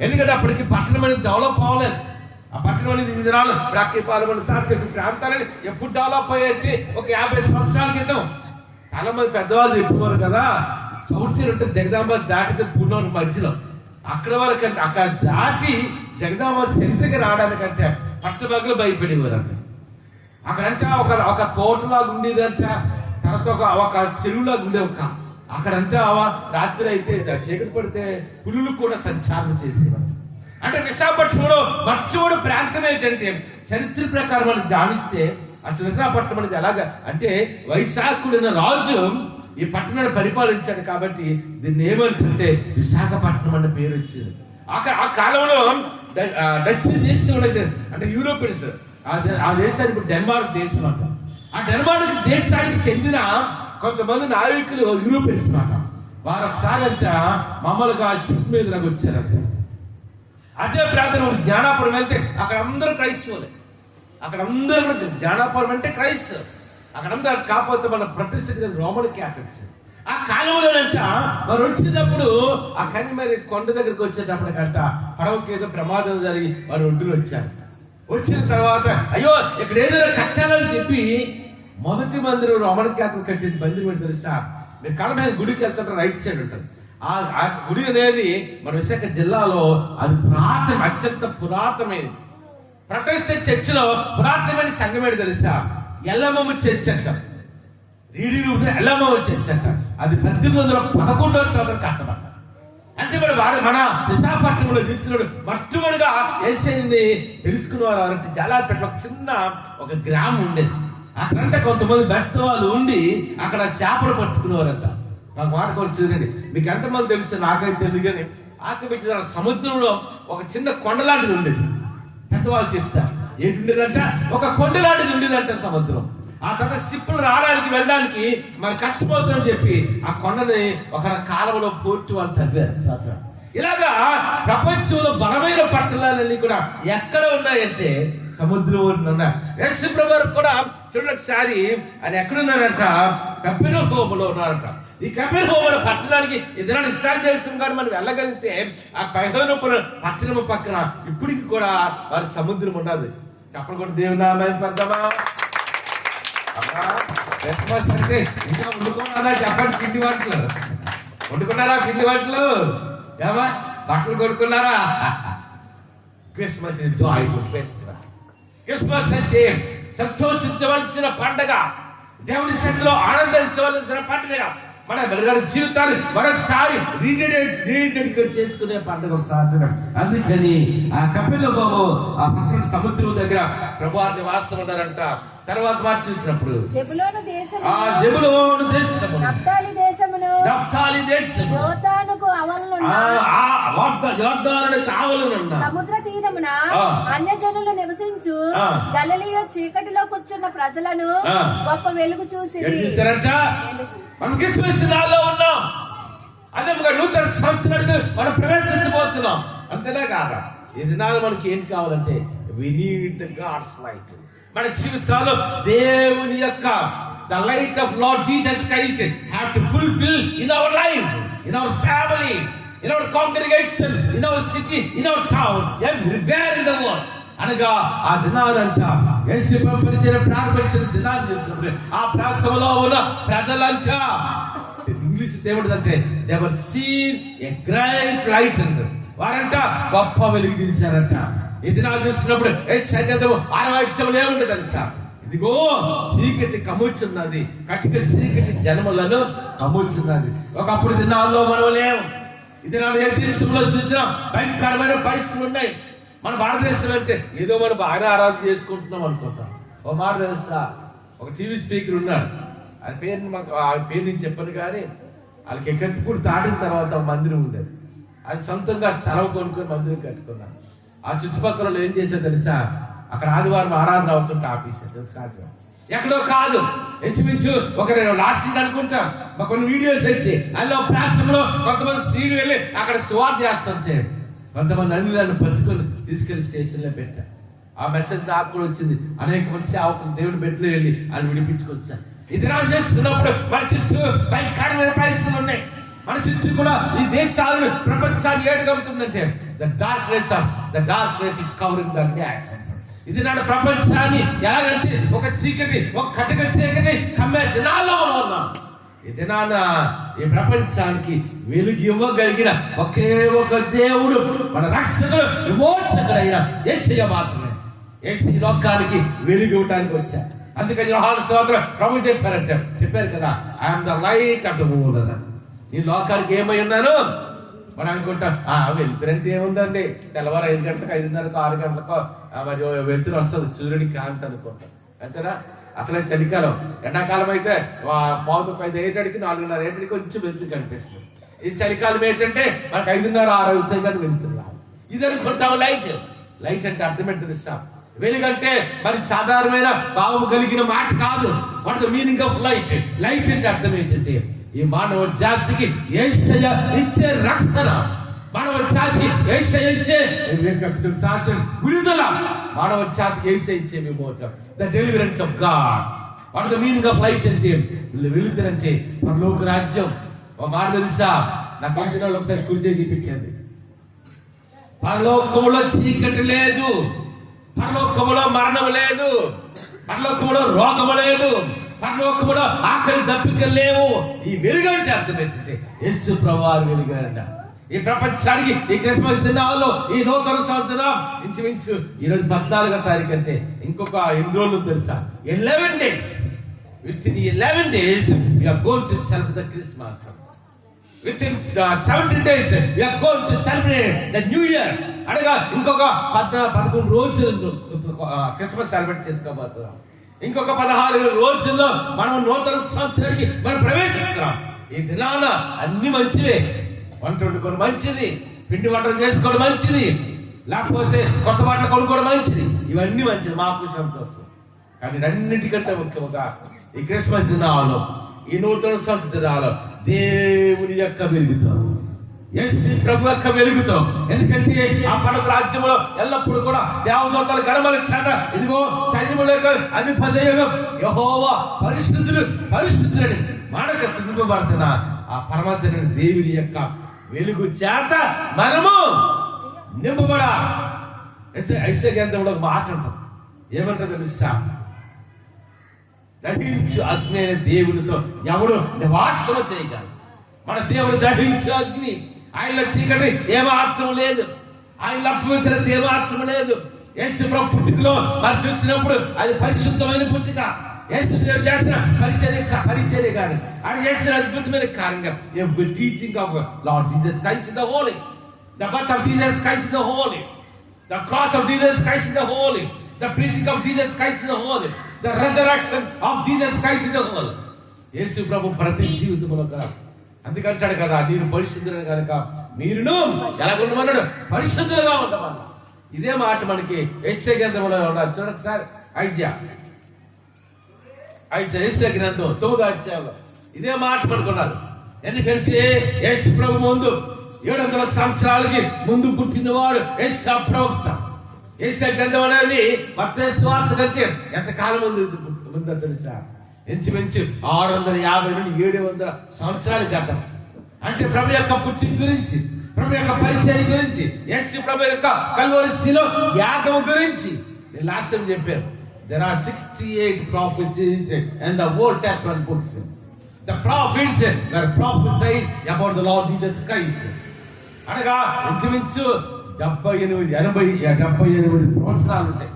ఎందుకంటే అప్పటికి పట్టణం అనేది డెవలప్ అవ్వలేదు. ఆ పట్టణం అనేది ఈ దినాలు ప్రాక్యపాలెం తాడిచెట్టు ప్రాంతాలని ఎప్పుడు డెవలప్ అయ్యేసి ఒక 50 సంవత్సరాల క్రితం. చాలా మంది పెద్దవాళ్ళు చెప్పేవారు కదా, చౌట్టీరు అంటే జగదాంబ దాటితే పూర్ణం మధ్యలో, అక్కడ వరకు అంటే అక్కడ దాటి జగదాంబ సెంటర్కి రావడానికంటే పట్టభాగంలో భయపడేవారు అంట. అక్కడంటే ఒక తోటలాగా ఉండేదంట, తర్వాత ఒక చెరువులాగా ఉండేవి. అక్కడంతా రాత్రి అయితే చీకటి పడితే పులులు కూడా సంచారం చేసేవారు. అంటే విశాఖపట్నంలో మొట్టమొదటి ప్రాంతం ఏంటంటే చరిత్ర ప్రకారం మనం ధ్యానిస్తే అసలు విశాఖపట్నం అనేది ఎలాగా అంటే వైశాఖుడైన రాజు ఈ పట్టణాన్ని పరిపాలించాడు కాబట్టి దీన్ని ఏమంటుంటే విశాఖపట్నం అనే పేరు వచ్చింది. ఆ కాలంలో డచ్ దేశం అంటే యూరోపియన్స్ ఆ దేశానికి ఇప్పుడు డెన్మార్క్ దేశం అంట. ఆ డెన్మార్క్ దేశానికి చెందిన కొంతమంది నాయకులు యూరోపియన్స్ మాట. వారు ఒకసారి అంట మామూలుగా షిప్ మీద వచ్చారంట. అదే ప్రాంతంలో జ్ఞానాపురం వెళ్తే అక్కడ అందరూ క్రైస్తవులే. అక్కడ అందరూ జ్ఞానాపురం అంటే క్రైస్తవు. అక్కడంతా కాకపోతే మన ప్రతిష్ట రోమన్ క్యాథలిక్స్. ఆ కాలంలోనంట వారు వచ్చినప్పుడు ఆ కన్నిమరి కొండ దగ్గరికి వచ్చేటప్పటికంట పడవకి ఏదో ప్రమాదం జరిగి వారు ఒడ్డులు వచ్చారు. వచ్చిన తర్వాత అయ్యో ఇక్కడ ఏదైనా కట్టాలని చెప్పి మొదటి మందిరం రోమన్ క్యాథలిక్ కట్టింది మందిరం తెలుసా? మీరు కళమైన గుడికి వెళ్తారు, రైట్ సైడ్ ఉంటుంది. ఆ గుడి అనేది మన విశాఖ జిల్లాలో అది అత్యంత పురాతనమైనది. ప్రొటెస్టెంట్ చర్చిలో పురాతనమైన సంఘం ఏంటి తెలుసా? ఎల్లమ్మ చర్చ్ అంట. ఎల్లమ్మ చర్చ్ అంట. అది 1811వ సంవత్సరం కట్టబడ్డ. అంటే మన విశాఖపట్నంలో తెలిసినప్పుడు మొట్టమొదటిగా యేసయ్యని తెలుసుకున్నవారు అంటే జలాలపేటలో చిన్న ఒక గ్రామం ఉండేది. అక్కడంటే కొంతమంది బెస్తవాళ్ళు ఉండి అక్కడ చేపలు పట్టుకునేవారంట. నాకు మాట కూడా చూడండి, మీకు ఎంతమంది తెలుసు నాకైతే తెలియదు కానీ ఆకబెట్టిన సముద్రంలో ఒక చిన్న కొండ లాంటిది ఉండేది. పెద్దవాళ్ళు చెప్తారు ఏంటి ఉండేదంట, ఒక కొండ లాంటిది ఉండేదంట సముద్రం. ఆ తర్వాత షిప్పులు రావడానికి వెళ్ళడానికి మరి కష్టమవుతుందని చెప్పి ఆ కొండని ఒక కాలంలో పోర్టు వాళ్ళు తగ్గారు. ఇలాగా ప్రపంచంలో బలమైన పట్టణాలన్నీ కూడా ఎక్కడ ఉన్నాయంటే సముద్రం ఉన్నాయి. యేసుప్రభువు కూడా చూడండి ఒకసారి ఆయన ఎక్కడున్నారంట, కపెర్నహూములో ఉన్నారంట. ఈ కపెర్నహూము పట్టణానికి ఇద్దరు ఇస్రాయేల్ దేశం కానీ మనం వెళ్ళగలిగితే ఆ కపెర్నహూము పట్టణం పక్కన ఇప్పటికి కూడా వారి సముద్రం ఉన్నది. చెప్పలు కూడా దేవుని నామమున పడదామా? క్రిస్మస్ అంటే ఇంకా వండుకున్నారా? చెప్పండి, పిండి వంటలు వండుకున్నారా? పిండి వంటలు ఏమా బట్టలు కొనుక్కున్నారా? Christmas is joyful festival. Christmas అంటే సంతోషించవలసిన పండగ, దేవుని సన్నిధిలో ఆనందించవలసిన పండుగ, మన వెలుగడ జీవితాన్ని మరొకసారి రీడెడికేట్ చేసుకునే పండుగ ఒకసారి. అందుకని ఆ కపెర్నహూము ఆ పక్కన సముద్రం దగ్గర ప్రభువారిని వాసం ఉన్నారంట. తర్వాత మాట చూసినప్పుడు జెబూలూను దేశము నఫ్తాలి దేశము యోర్దానుకు ఆవలనున్న సముద్ర తీరమున అన్యజనులు నివసించు గలిలయ చీకటిలో కూర్చున్న ప్రజలను గొప్ప వెలుగు చూసిరంట. మనం క్రిస్మస్ దినాల్లో ఉన్నాం. అదే నూతన సంవత్సరానికి మనం ప్రవేశించబోతున్నాం. అంతేనా కాదా? ఈ దినాలు మనకి ఏం కావాలంటే we need God's light. మన జీవితాల్లో దేవుని యొక్క the light of Lord Jesus Christ have to fulfill in our life, in our family, in our congregation, in our city, in our town, everywhere in the world. అనగా ఆ దినాలంట యేసు పరిచయం ప్రారంభించిన దినాలు చేసినప్పుడు ఆ ప్రాంతంలో ఉన్న ప్రజలంతా ఇంగ్లీష్ దేవుడు అంటే they were seen a great light అంటారు. వారంట గొప్ప వెలుగు తీశారంట. ఈ దినాలు చూసినప్పుడు ఆరవాయిత్యంలో ఏముంటుంది తెలుసా? ఇదిగో చీకటి కమ్ముచున్నది, కటిక చీకటి జన్మలను కమ్ముచున్నది. ఒకప్పుడు దినాల్లో మనం లేవు. ఈ దినాలు ఏ దేశంలో చూసినా భయంకరమైన పరిస్థితులు ఉన్నాయి. మన భారతదేశం అంటే ఏదో మనం బాగా ఆరాధన చేసుకుంటున్నాం అనుకుంటాం. ఒక మాట తెలుసా, ఒక టీవీ స్పీకర్ ఉన్నాడు. ఆయన పేరు నేను చెప్పను కానీ వాళ్ళకి ఎక్కెత్తుకుడు దాటిన తర్వాత మందిరం ఉండేది. అది సొంతంగా స్థలం కొనుక్కొని మందిరం కట్టుకున్నాను. ఆ చుట్టుపక్కల ఏం చేశారు తెలుసా? అక్కడ ఆదివారం ఆరాధన అవుతుంటే ఆపేసారు. తెలుసా? ఎక్కడో కాదు, ఇంచుమించు ఒక లాస్ట్ అనుకుంటాం కొన్ని వీడియోస్ వచ్చి అందులో ప్రాంతంలో కొంతమంది స్త్రీలు వెళ్ళి అక్కడ స్వార్ చేస్తుంటే కొంతమంది అన్నిలను పట్టుకొని తీసుకెళ్లి స్టేషన్లో పెట్టారు. ఆ మెసేజ్ నాకు కూడా వచ్చింది. అనేక మంది సేవకులు దేవుడి బెడ్లో వెళ్ళి అని విడిపించుకొచ్చారు. ఇది రాజు చేస్తున్నప్పుడు మన చుట్టూ భయంకరమైన పరిస్థితులు ఉన్నాయి. మన చుట్టూ కూడా ఈ దేశాలను ప్రపంచాన్ని ఏడగలుగుతుందంటే the darkness is covering the darkness. ఇది నాడు ప్రపంచాన్ని ఎలాగంటే ఒక చీకటి, ఒక కటిక చీకటి కమ్మే దినాల్లో ఉన్నాం. ఈ దినాన ఈ ప్రపంచానికి వెలుగు ఇవ్వగలిగిన ఒకే ఒక దేవుడు, మన రక్షకుడు, విమోచకుడైన యేసయ్య మాత్రమే. యేసయ్య లోకానికి వెలుగు ఇవ్వడానికి వచ్చారు. అందుకని యోహాను సువార్తలో ప్రభు చెప్పారు కదా, I'm the light of the world అన్నారు. ఈ లోకానికి ఏమై ఉన్నాను మనం అనుకుంటాం, వెళ్తురంటే ఏముందండి, తెల్లవారు 5 గంటలకు 5:30కు 6 గంటలకు మరి వెళ్తురు వస్తుంది, సూర్యుడికి కాంతి అనుకుంటాం అంతేనా. అసలే చలికాలం, ఎండాకాలం అయితే 5:45 ఏటడికి 4:30 ఏటడికి కొంచెం వెళ్తూ కనిపిస్తుంది. ఈ చలికాలం ఏంటంటే మనకు 5:30 6 అవుతాయి కానీ వెళ్తున్నాం. ఇది అనుకుంటాం లైట్ అంటే అర్థం ఏంటో ఇస్తాం. వెలుగంటే మరి సాధారణమైన భావం కలిగిన మాట కాదు. What the meaning of light అంటే అర్థం ఏంటంటే ఈ మానవ జాతికి యేసయ్య ఇచ్చే రక్షణ, మానవ జాతికి యేసయ్య ఇచ్చే విడుదల, మానవ జాతికి యేసయ్య ఇచ్చే విమోచన, the deliverance of God. What the meaning of light అంటే వెలుగుతారంటే పరలోక రాజ్యం. ఒక మాట తెలుసా, నాకు కొంచెం వాళ్ళు ఒకసారి స్కూల్ చేసి చూపించండి. పరలోకములో చీకటి లేదు, పరలోకములో మరణం లేదు, పరలోకములో రోగము లేదు, పరలోకములో ఆకలి దప్పికలు లేవు. ఈ వెలుగంటే అర్థం ఏంటంటే యేసు ప్రభువారు వెలుగారంట. ఈ ప్రపంచానికి ఈ క్రిస్మస్ దినాల్లో, ఈ నూతన సంవత్సరం ఇంచుమించు ఈరోజు 14వ తారీఖు అంటే ఇంకొక ఎన్ని రోజులు తెలుసా, 11 days. Within 11 days we are going to celebrate the Christmas. Within 70 days we are going to celebrate the New Year. అనగా ఇంకొక 11 రోజులు క్రిస్మస్ సెలబ్రేట్ చేసుకోబోతున్నాం. ఇంకొక 16 రోజుల్లో మనం నూతన సంవత్సరానికి మనం ప్రవేశిస్తున్నాం. ఈ దినాన అన్ని మంచివే, వంట వండుకోవడం మంచిది, పిండి వంటలు చేసుకోవడం మంచిది, లేకపోతే కొత్త బట్టలు కొనుక్కోవడం మంచిది, ఇవన్నీ మంచిది, మాకు సంతోషం. కానీ అన్నిటికంటే ముఖ్యంగా ఈ క్రిస్మస్ దినాల్లో, ఈ నూతన సంవత్సర దినాల్లో దేవుని యొక్క వెలుగుతో, యేసు ప్రభు యొక్క వెలుగుతో. ఎందుకంటే ఆ పరలోక రాజ్యంలో ఎల్లప్పుడూ కూడా దేవదూతల గణముల చేత ఇదిగో సైన్యముల యొక్క అధిపతియగు యెహోవా పరిశుద్ధులని మానక సిద్ధపడుతున్న ఆ పరమాత్ముని దేవుని యొక్క వెలుగు చేత మనము నింపబడా. ఐసే గ్రంథంలో ఒక మాట ఉంటుంది, ఏమంటారు తెలుసా, దహించు అగ్ని అనే దేవునితో ఎవడు నివాసము చేయగలడు. మన దేవుడు దహించు అగ్ని, ఆయనలో చీకటి ఏమాత్రం లేదు, ఆయనలో అపవిత్రత ఏమాత్రం లేదు. యేసు ప్రభు పుట్టుకలో మనం చూసినప్పుడు అది పరిశుద్ధమైన పుట్టుక. యేసు దేవుడు చేసిన పరిచర్య కాదు, ఆయన చేసిన అద్భుతమైన కార్యంగా every teaching of Lord Jesus Christ is the holy, the birth of Jesus Christ is the holy, the cross of Jesus Christ is the holy, the preaching of Jesus Christ is the holy, the resurrection of Jesus Christ is the holy. యేసు ప్రభు ప్రతి జీవితంలో కదా అందుకంటాడు కదా, నేను పరిశుద్ధులను కనుక మీరును ఎలాగుండమన్నాడు, పరిశుద్ధులుగా ఉండమన్నా. ఇదే మాట మనకి యెషయా గ్రంథంలో ఉన్నది. చూడండి సార్, యెషయా గ్రంథం 9వ అధ్యాయంలో ఇదే మాట మనకున్నారు. ఎందుకంటే యేసు ప్రభు ముందు 700 సంవత్సరాలకి ముందు పుట్టినవాడు యెషయా ప్రవక్త. యెషయా గ్రంథం అనేది మత్తయి సువార్త కంటే ఎంతకాలం ముందో తెలుసా, ఇంచుమించు 650 నుండి 700 సంవత్సరాల గతం. అంటే ప్రభు యొక్క పుట్టిన గురించి, ప్రభు యొక్క పరిచయం గురించి, యేసు ప్రభు యొక్క కల్వరి శిలో యాగము గురించి నేను లాస్ట్ టైం చెప్పాను. There are 68 prophecies in the Old Testament books. The prophets were prophesying about the Lord Jesus Christ. అనగా ఇంచుమించు 78 ప్రవచనాలు ఉంటాయి.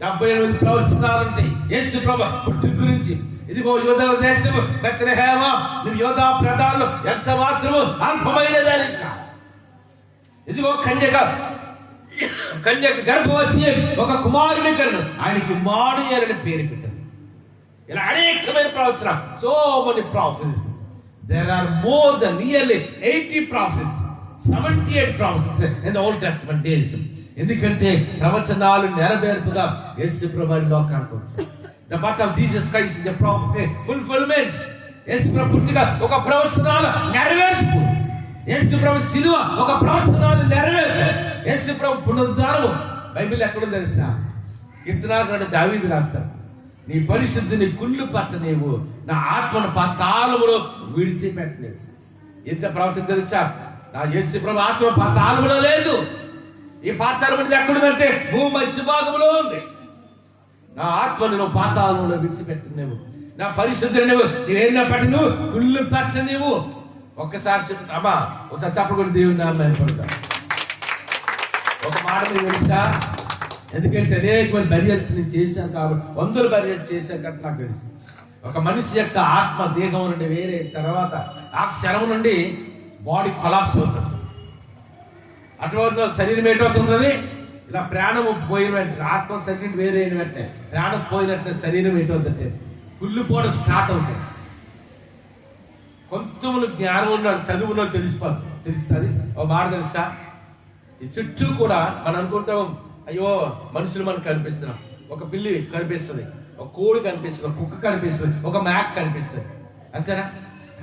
78 ప్రవచనాలు ఉంటాయి యేసు ప్రభు పుట్టిన గురించి. ఇదిగో యూదా దేశము బెత్లెహేమ, నువ్వు యూదా ప్రధానులు ఎంత మాత్రము అల్పమైనదని. ఇదిగో కన్యక గర్భవతి ఒక కుమారుని కన్ను, ఆయనకి ఇమ్మానుయేలు అని పేరు పెట్టారు. ఇలా అనేకమైన ప్రవచనాలు, so many prophets. There are more then nearly 80 prophets, 78 prophets in the Old Testament days. ఎందుకంటే ప్రవచనాలు నెరవేర్పుగా యేసు ప్రభు లోకానికి వచ్చారు. The birth of Jesus Christ is a prophet fulfillment. యేసు ప్రభు పుట్టుక ఒక ప్రవచనాల నెరవేర్పు. యేసు ప్రభు శిలువ ఒక ప్రవచనాల నెరవేర్పు. యేసు ప్రభు పునరుద్ధానము బైబిల్ ఎక్కడ తెలుసా, కీర్తనాకారుడు దావీదు రాస్తాడు, నీ పరిశుద్ధిని కుళ్ళు పట్టనేవు, నా ఆత్మను పాతాళములో విడిచిపెట్టలేవు. ఇంత ప్రవచనం తెలుసా? నా యేసు ప్రభు ఆత్మ పాతాళములో లేదు. ఈ పాతాళం అనేది ఎక్కడుందంటే భూమి మధ్య భాగంలో ఉంది. నా ఆత్మను నువ్వు పాతాళంలో విడిచిపెట్టు. నువ్వు నా పరిశుద్ధుడు, నువ్వేనా పట్టి నువ్వు కుళ్ళు పట్ట. నువ్వు ఒక్కసారి చెప్తామా, ఒకసారి చెప్పకూడదు. దేవుని నామమున పడతా ఒక మాట మీకు తెలుసా? ఎందుకంటే అనేకమైన బరియల్స్ నేను చేశాను కాబట్టి, 100 బరియల్స్ చేశాను కాబట్టి నాకు తెలుసు. ఒక మనిషి యొక్క ఆత్మ దేహం నుండి వేరే తర్వాత ఆ క్షణం నుండి బాడీ కొలాప్స్ అవుతుంది. అటువంటి శరీరం ఏటవుతుంది? ఇలా ప్రాణం పోయిన వెంటనే, ఆత్మ శరీరం వేరే అయిన వెంటనే, ప్రాణం పోయినట్టే శరీరం ఏటవుతుందంటే కుళ్ళిపోవడం స్టార్ట్ అవుతుంది. కొంచెం జ్ఞానం ఉన్నాడు, చదువులో తెలుస్తుంది. ఒక మాట తెలుసా? ఈ చుట్టూ కూడా మనం అనుకుంటాం, అయ్యో మనుషులు మనకు కనిపిస్తున్నాం. ఒక పిల్లి కనిపిస్తుంది, ఒక కోడి కనిపిస్తుంది, ఒక కుక్క కనిపిస్తుంది, ఒక మేక కనిపిస్తుంది, అంతేనా?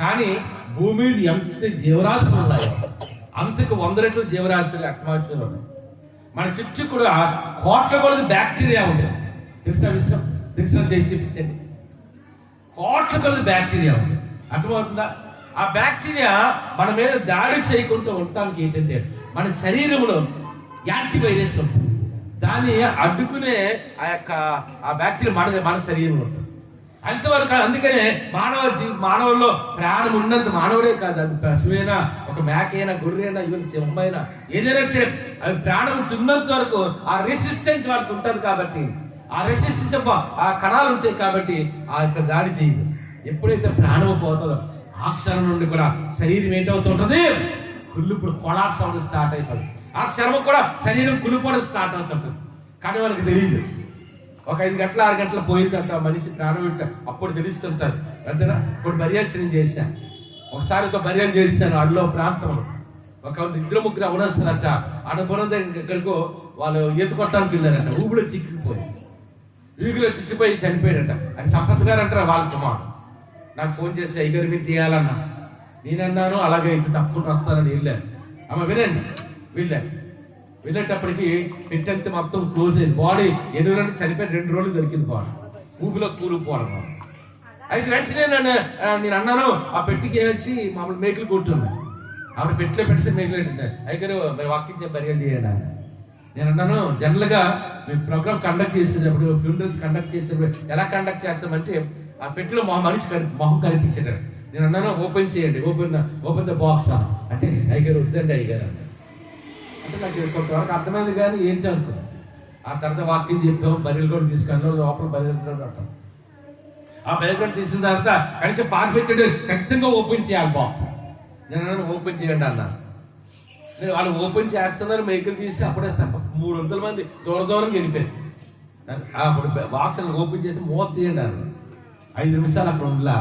కానీ భూమి మీద ఎంత జీవరాశులు ఉన్నాయో అంతకు 100 రెట్లు జీవరాశులు అట్మాస్ఫియర్ ఉన్నాయి. మన చుట్టూ కూడా కోట్ల కొలది బ్యాక్టీరియా ఉంటుంది. తెలిసిన చెప్పించండి. కోట్ల కొలది బ్యాక్టీరియా ఉంది. అర్థమవుతుందా? ఆ బ్యాక్టీరియా మన మీద దాడి చేయకుండా ఉండటానికి ఏంటంటే మన శరీరంలో యాంటీవైరస్ ఉంటుంది. దాన్ని అడ్డుకునే ఆ బ్యాక్టీరియా మన శరీరంలో ఉంటుంది. అంతవరకు అందుకనే మానవుల్లో ప్రాణం ఉన్నంత మానవుడే కాదు, అది పశువైనా, ఒక మేకైనా, గొర్రెైనా, ఈవెన్ సింహమైనా, ఏదైనా సరే అవి ప్రాణం తిన్నంత వరకు ఆ రెసిస్టెన్స్ వాళ్ళకి ఉంటుంది. కాబట్టి ఆ రెసిస్టెన్స్ ఆ కణాలు ఉంటాయి కాబట్టి ఆ యొక్క దాడి చేయదు. ఎప్పుడైతే ప్రాణం పోతుందో ఆ క్షణం నుండి కూడా శరీరం ఏంటవుతుంటుంది? కుళ్ళిప్పుడు కొలాప్స్ అవ్వడం స్టార్ట్ అయిపోతుంది. ఆ క్షణం కూడా శరీరం కుళ్ళిపోవడం స్టార్ట్ అవుతుంటుంది. కానీ వాళ్ళకి తెలియదు. ఒక 5 గంటల 6 గంటల పోయిన తర్వాత మనిషి ప్రాణం విడిచారు, అప్పుడు తెలుస్తుంటారు. అంతేనా? ఇప్పుడు బర్యాచరణ చేశాను. ఒకసారి ఒక బర్యాలు చేశాను అడలో ప్రాంతంలో. ఒక 2-3 అవనొస్తారంట. అడగొన ఎక్కడికో వాళ్ళు ఈత కొట్టడానికి వెళ్ళారంట. ఊపిలో చిక్కిపోయి చనిపోయాడంట. అని సంపత్ గారు అంటారు వాళ్ళ కుమారు. నాకు ఫోన్ చేసి అయ్యగారు మీరు తీయాలన్నా. నేనన్నాను అలాగే అయితే తప్పకుండా వస్తానని వెళ్ళాను. అమ్మ వినండి, వెళ్ళేటప్పటికి పెట్టంత మొత్తం క్లోజ్ అయింది. బాడీ 8 నుండి చనిపోయి 2 రోజులు దొరికింది. బాడీ ఊపిలో కూలిపోవడం. అయితే వెంటనే నేను అన్నాను, ఆ పెట్టికి వచ్చి మామూలు మేకలు కొట్టున్నాను. ఆవిడ పెట్టిలో పెట్టేసి మేకలు పెట్టింటారు. అయ్యగారు మరి వాకించే బర్యాలు చేయండి. నేను అన్నాను, జనరల్గా మేము ప్రోగ్రామ్ కండక్ట్ చేసేటప్పుడు, ఫ్యూనరల్స్ కండక్ట్ చేసేటప్పుడు ఎలా కండక్ట్ చేస్తామంటే ఆ పెట్టిలో మా మనిషి మొహం కనిపించాడు. నేను అన్నాను, ఓపెన్ చేయండి, ఓపెన్ ద బాక్స్ అంటే అయ్యగారు వద్దండి అయ్యగారు అంటే నాకు కొంతవరకు అర్థమైంది. కానీ ఏంటి అనుకున్నాను. ఆ తర్వాత వాకింగ్ చెప్పాము, బర్రెలు కూడా తీసుకెళ్ళాం. లోపల బర్రెలు కూడా ఉంటాం. ఆ బర్రెలు కూడా తీసిన తర్వాత కనీసం పాస్ పెట్టాడు, ఖచ్చితంగా ఓపెన్ చేయాలి బాక్స్. నేను అన్నాను, ఓపెన్ చేయండి అన్నాను. నేను వాళ్ళు ఓపెన్ చేస్తున్నారు, మేకలు తీసి అప్పుడే 300 మంది దూరం వెళ్ళిపోయారు. అప్పుడు బాక్స్ ఓపెన్ చేసి మూత తీయండి అన్నారు. 5 నిమిషాలు అక్కడ ఉండలే.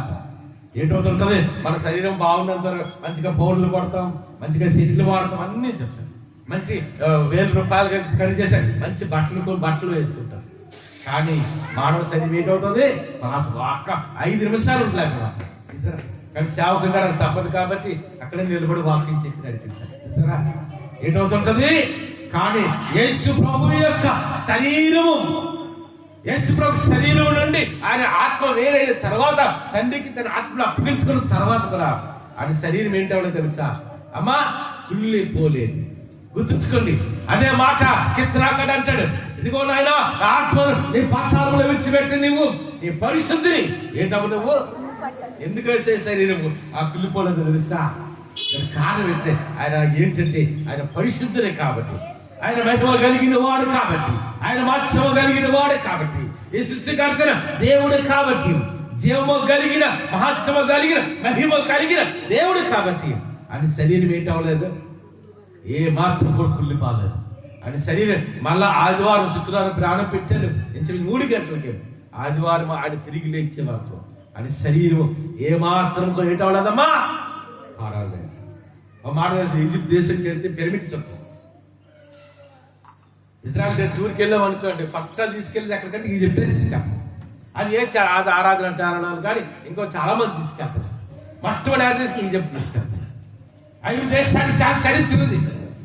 ఏంటవుతుంటుంది? మన శరీరం బాగున్నంత మంచిగా పౌడర్లు కొడతాం, మంచిగా సీట్లు వాడతాం, అన్నీ చెప్తాం. మంచి 1000 రూపాయలు ఖరీదు చేశారు, మంచి బట్టలు వేసుకుంటాం. కానీ మానవ శరీరం ఏంటవుతుంది? ఒక్క 5 నిమిషాలు ఉండలేక. కానీ సేవకుగా తప్పదు కాబట్టి అక్కడే నిలబడి వాకింగ్ చెప్పి నడిపించారు. ఏంటవుతుంటది? కానీ యేసు ప్రభు యొక్క శరీరము, యేసు ప్రభు శరీరం నుండి ఆయన ఆత్మ వేరైన తర్వాత, తండ్రికి తన ఆత్మను అప్పగించుకున్న తర్వాత కూడా ఆయన శరీరం ఏంటో తెలుసా? అమ్మా కుళ్ళిపోలేదు. గుర్తుంచుకోండి. అదే మాట కిత్రాకడ్ అంటాడు, ఇదిగో నాయన ఆత్మను నీ పాతాళంలో విడిచిపెట్టి నువ్వు నీ పరిశుద్ధిని ఏంటవు నువ్వు ఎందుకు వేసే శరీరము ఆ కుళ్ళిపోలేదు తెలుసా? కారణం ఏంటంటే ఆయన ఏంటంటే ఆయన పరిశుద్ధులే కాబట్టి, ఆయన మహిమ కలిగిన వాడు కాబట్టి, ఆయన మాత్సమ కలిగిన వాడే కాబట్టి, ఈ సృష్టికర్తన దేవుడు కాబట్టి, జీవము కలిగిన మహాత్సమ కలిగిన మహిమ కలిగిన దేవుడు కాబట్టి ఆయన శరీరం ఏంటవలేదు, ఏ మాత్రం కూడా కుళ్ళిపోలేదు. ఆయన శరీరం మళ్ళా ఆదివారం శుక్రవారం ప్రాణం పెట్టాడు. 3 గంటలకి ఆదివారం ఆయన తిరిగి లేచే వరకు ఆయన శరీరం ఏ మాత్రం కూడా ఏంటవలేదమ్మా పాడలేదు. ఒక మాట ఈజిప్ట్ దేశంకి వెళ్తే పిరమిడ్స్ వస్తాం. ఇజ్రాయల్ టూర్కి వెళ్ళాం అనుకోండి, ఫస్ట్ సార్ తీసుకెళ్ళి ఎక్కడికంటే ఈజిప్టే తీసుకెళ్తాం. అది అది ఆరాధన అంటారు కానీ ఇంకో చాలా మంది తీసుకెళ్తారు. మొట్టమొదటి అడ్రస్కి ఈజిప్ట్ తీసుకెళ్తారు. 5 దేశానికి చాలా చరిత్ర ఉంది.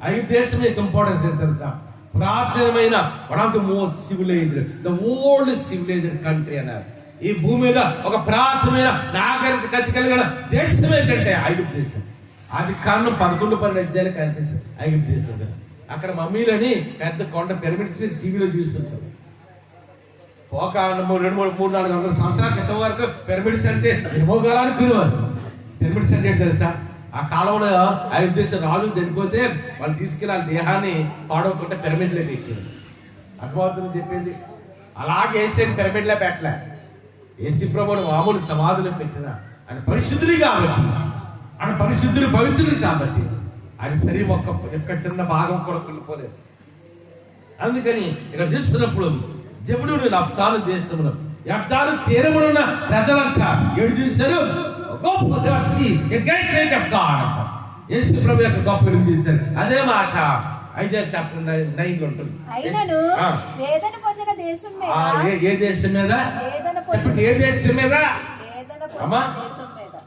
5 దేశం యొక్క ఇంపార్టెన్స్ ఏంటి తెలుసా? ప్రాచీనమైన one of the most civilized, the old civilized country అన్నారు. ఈ భూమి మీద ఒక ప్రాచీనమైన నాగరికత కలిగిన దేశం ఏంటంటే 5 దేశం. అది కారణం 11-12 అధ్యాయులు కనిపిస్తుంది ఐగుప్తు దేశంలో. అక్కడ మమ్మీలని పెద్ద కొండ పిరమిడ్స్ మీద టీవీలో చూస్తుంటారు. ఒక 200-300-400 సంవత్సరాల క్రితం వరకు పిరమిడ్స్ అంటే ఏమోగా అనుకునేవారు. పిరమిడ్స్ అంటే ఏంటి తెలుసా? ఆ కాలంలో ఐగుప్తు దేశం రాజులు చనిపోతే వాళ్ళు తీసుకెళ్ళి ఆ దేహాన్ని పాడవకుండా పిరమిడ్లోకి ఎక్కారు. అర్థమవుతుంది చెప్పేది. అలాగే ఏసేని పిరమిడ్లో పెట్టలే. ఏసీ ప్రభువుని మామూలు సమాధులు పెట్టిన ఆయన పరిశుద్ధులు కాబట్టి, ఆయన పరిశుద్ధులు పవిత్రులు కాబట్టి ఆయన శరీరం యొక్క చిన్న భాగం కూడా కుళ్ళిపోలేదు. అందుకని ఇక్కడ చూస్తున్నప్పుడు జబులుని నఫ్తాలు దేశంలో యర్దాను తీరమునున్న ప్రజలంతా ఏడు చూశారు, గొప్ప గ్రేట్ ఆఫ్ గాడ్ అంట. యేసు ప్రభు యొక్క గొప్ప వెలుగు చూశారు. అదే మాట Isaiah chapter 9 ఉంటుంది. అయినను వేదన పొందిన దేశం మీద, ఏ దేశం మీద చెప్పండి, ఏ దేశం మీద? అమ్మా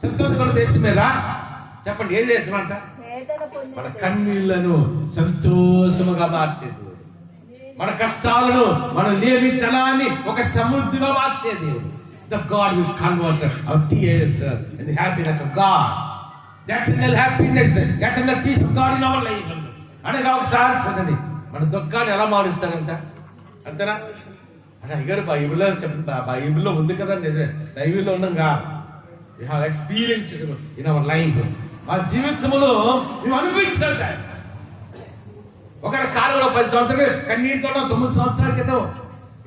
సంతోషం దేశం మీద చెప్పండి, ఏ దేశం అంట? మన కన్నీళ్లను సంతోషముగా మార్చేది, మన కష్టాలను, మన లేమితనాన్ని ఒక సమృద్ధిగా మార్చేది. The God will convert our tears in the happiness of God. That eternal happiness, eternal peace of God in our life. అనగా ఒకసారి చదవండి, మన దుఃఖాన్ని ఎలా మారుస్తారంట అంతేనా? అంటే అయ్యారు బైబిల్లో బైబిల్లో ఉంది కదా, బైబిల్లో ఉన్నాం కాదు. We have experienced in our life. మా జీవితంలో మేము అనుభవించాలి. ఒకరి కాలంలో 10 సంవత్సరాలు కన్నీటితో 9 సంవత్సరాల క్రితం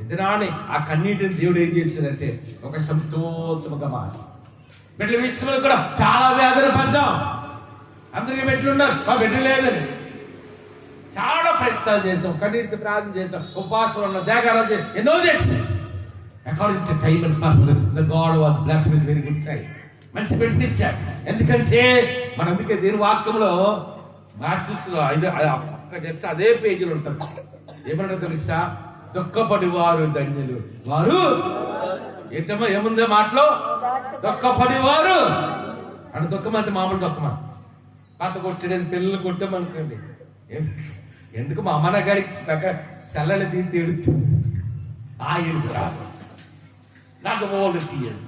ఇద్దరాని ఆ కన్నీటిని దేవుడు ఏం చేశాడంటే ఒక సంతోషముగా మార్చి. బిడ్డల విషయంలో కూడా చాలా వేదన పడ్డాం. అందరికీ బిడ్డలున్నారు, మా బిడ్డ లేదని చాలా ప్రయత్నాలు చేసాం, కన్నీటికి ప్రార్థన చేసాం, ఉపవాసం ఉన్న జాగారం చేసి ఎన్నో చేసాం. According to time and purpose the God was blessed with very good side. మంచి బిడ్డనిచ్చాడు. ఎందుకంటే మనం అందుకే దీని వాక్యంలో మ్యాచెస్లో జస్ట్ అదే పేజీలు ఉంటుంది. ఏమన్నా తెలుసా? దుఃఖపడి వారు ధన్యులు, వారు ఏంటమ్మా ఏముందో మాటలో? దుఃఖపడి వారు అంటే దుఃఖం అంటే మామూలు దుఃఖమా? పాత కొట్టడని పిల్లలు కొట్టామనుకోండి, ఎందుకు మా అమ్మ గారికి సెల్లలు తీసి ఎడుతుంది. ఆ ఏడుపు కాదు, నాకు ఓల్డ్ తీయడు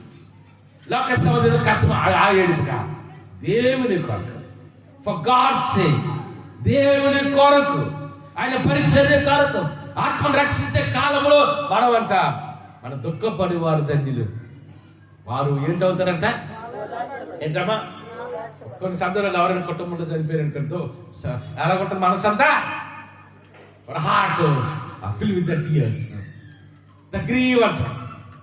లోక సమాజంలో కష్టం. ఆ ఏడుపు కాదు, దేవుని కొరకు, ఫర్ గాడ్స్ సేక్, దేవుని కొరకు, ఆయన పరిచర్య కొరకు, ఆత్మను రక్షించే కాలంలో మనమంట మన దుఃఖపడి వారు ధన్యులు, వారు ఏంటవుతారంట? ఏంటమ్మా? కొన్ని సందర్భాలు ఎవరైనా కుటుంబంలో చనిపోయారు అనుకుంటూ ఎలా ఉంటుంది మనసంతా? Heart fill with the tears, the grievers.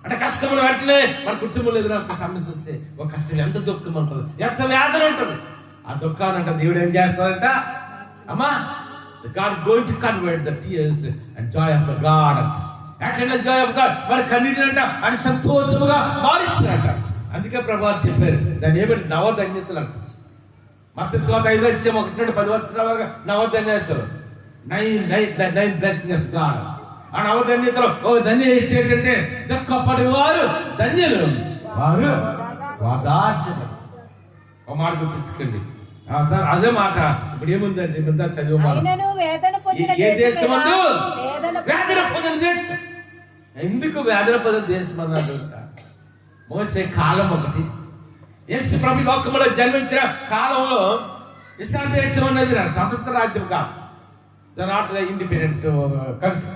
అంటే కష్టములు వెంటనే మన కుటుంబంలో ఎదురు ఒక సమస్య వస్తే ఒక కష్టం ఎంత దుఃఖం ఉంటుంది, ఎంత వేదన ఉంటుంది. ఆ దుఃఖాన్ని అంట దేవుడు ఏం చేస్తారంట? అమ్మా, God is going to convert the tears and joy of the God. Eternal joy of God. మరి కన్నీటినంట అని సంతోషముగా మారుస్తారంట. అందుకే ప్రభువు చెప్పారు దాన్ని ఏమిటి? నవధన్యతలు అంట. మత్తయి సువార్త 5:1-10 వరకు నవధన్యతలు, 9 blessings of God. ఆ నవధన్యతలు ఒక ధన్య ఏంటంటే దుఃఖపడి వారు ధన్యులు, వారు వాదార్చరు. ఒక మాట గుర్తించుకోండి. అదే మాట ఇప్పుడు ఏముందంటే చదివ ఏ దేశం అందు వేదన పొందిన దేశం. ఎందుకు వేదన పొందిన దేశం అన్నారు తెలుసా? మోసే కాలం ఒకటి, యేసు ప్రభు లోకంలో జన్మించిన కాలంలో ఇస్రాయేల్ దేశం అనేది స్వతంత్ర రాజ్యం కాదు. The not the independent country.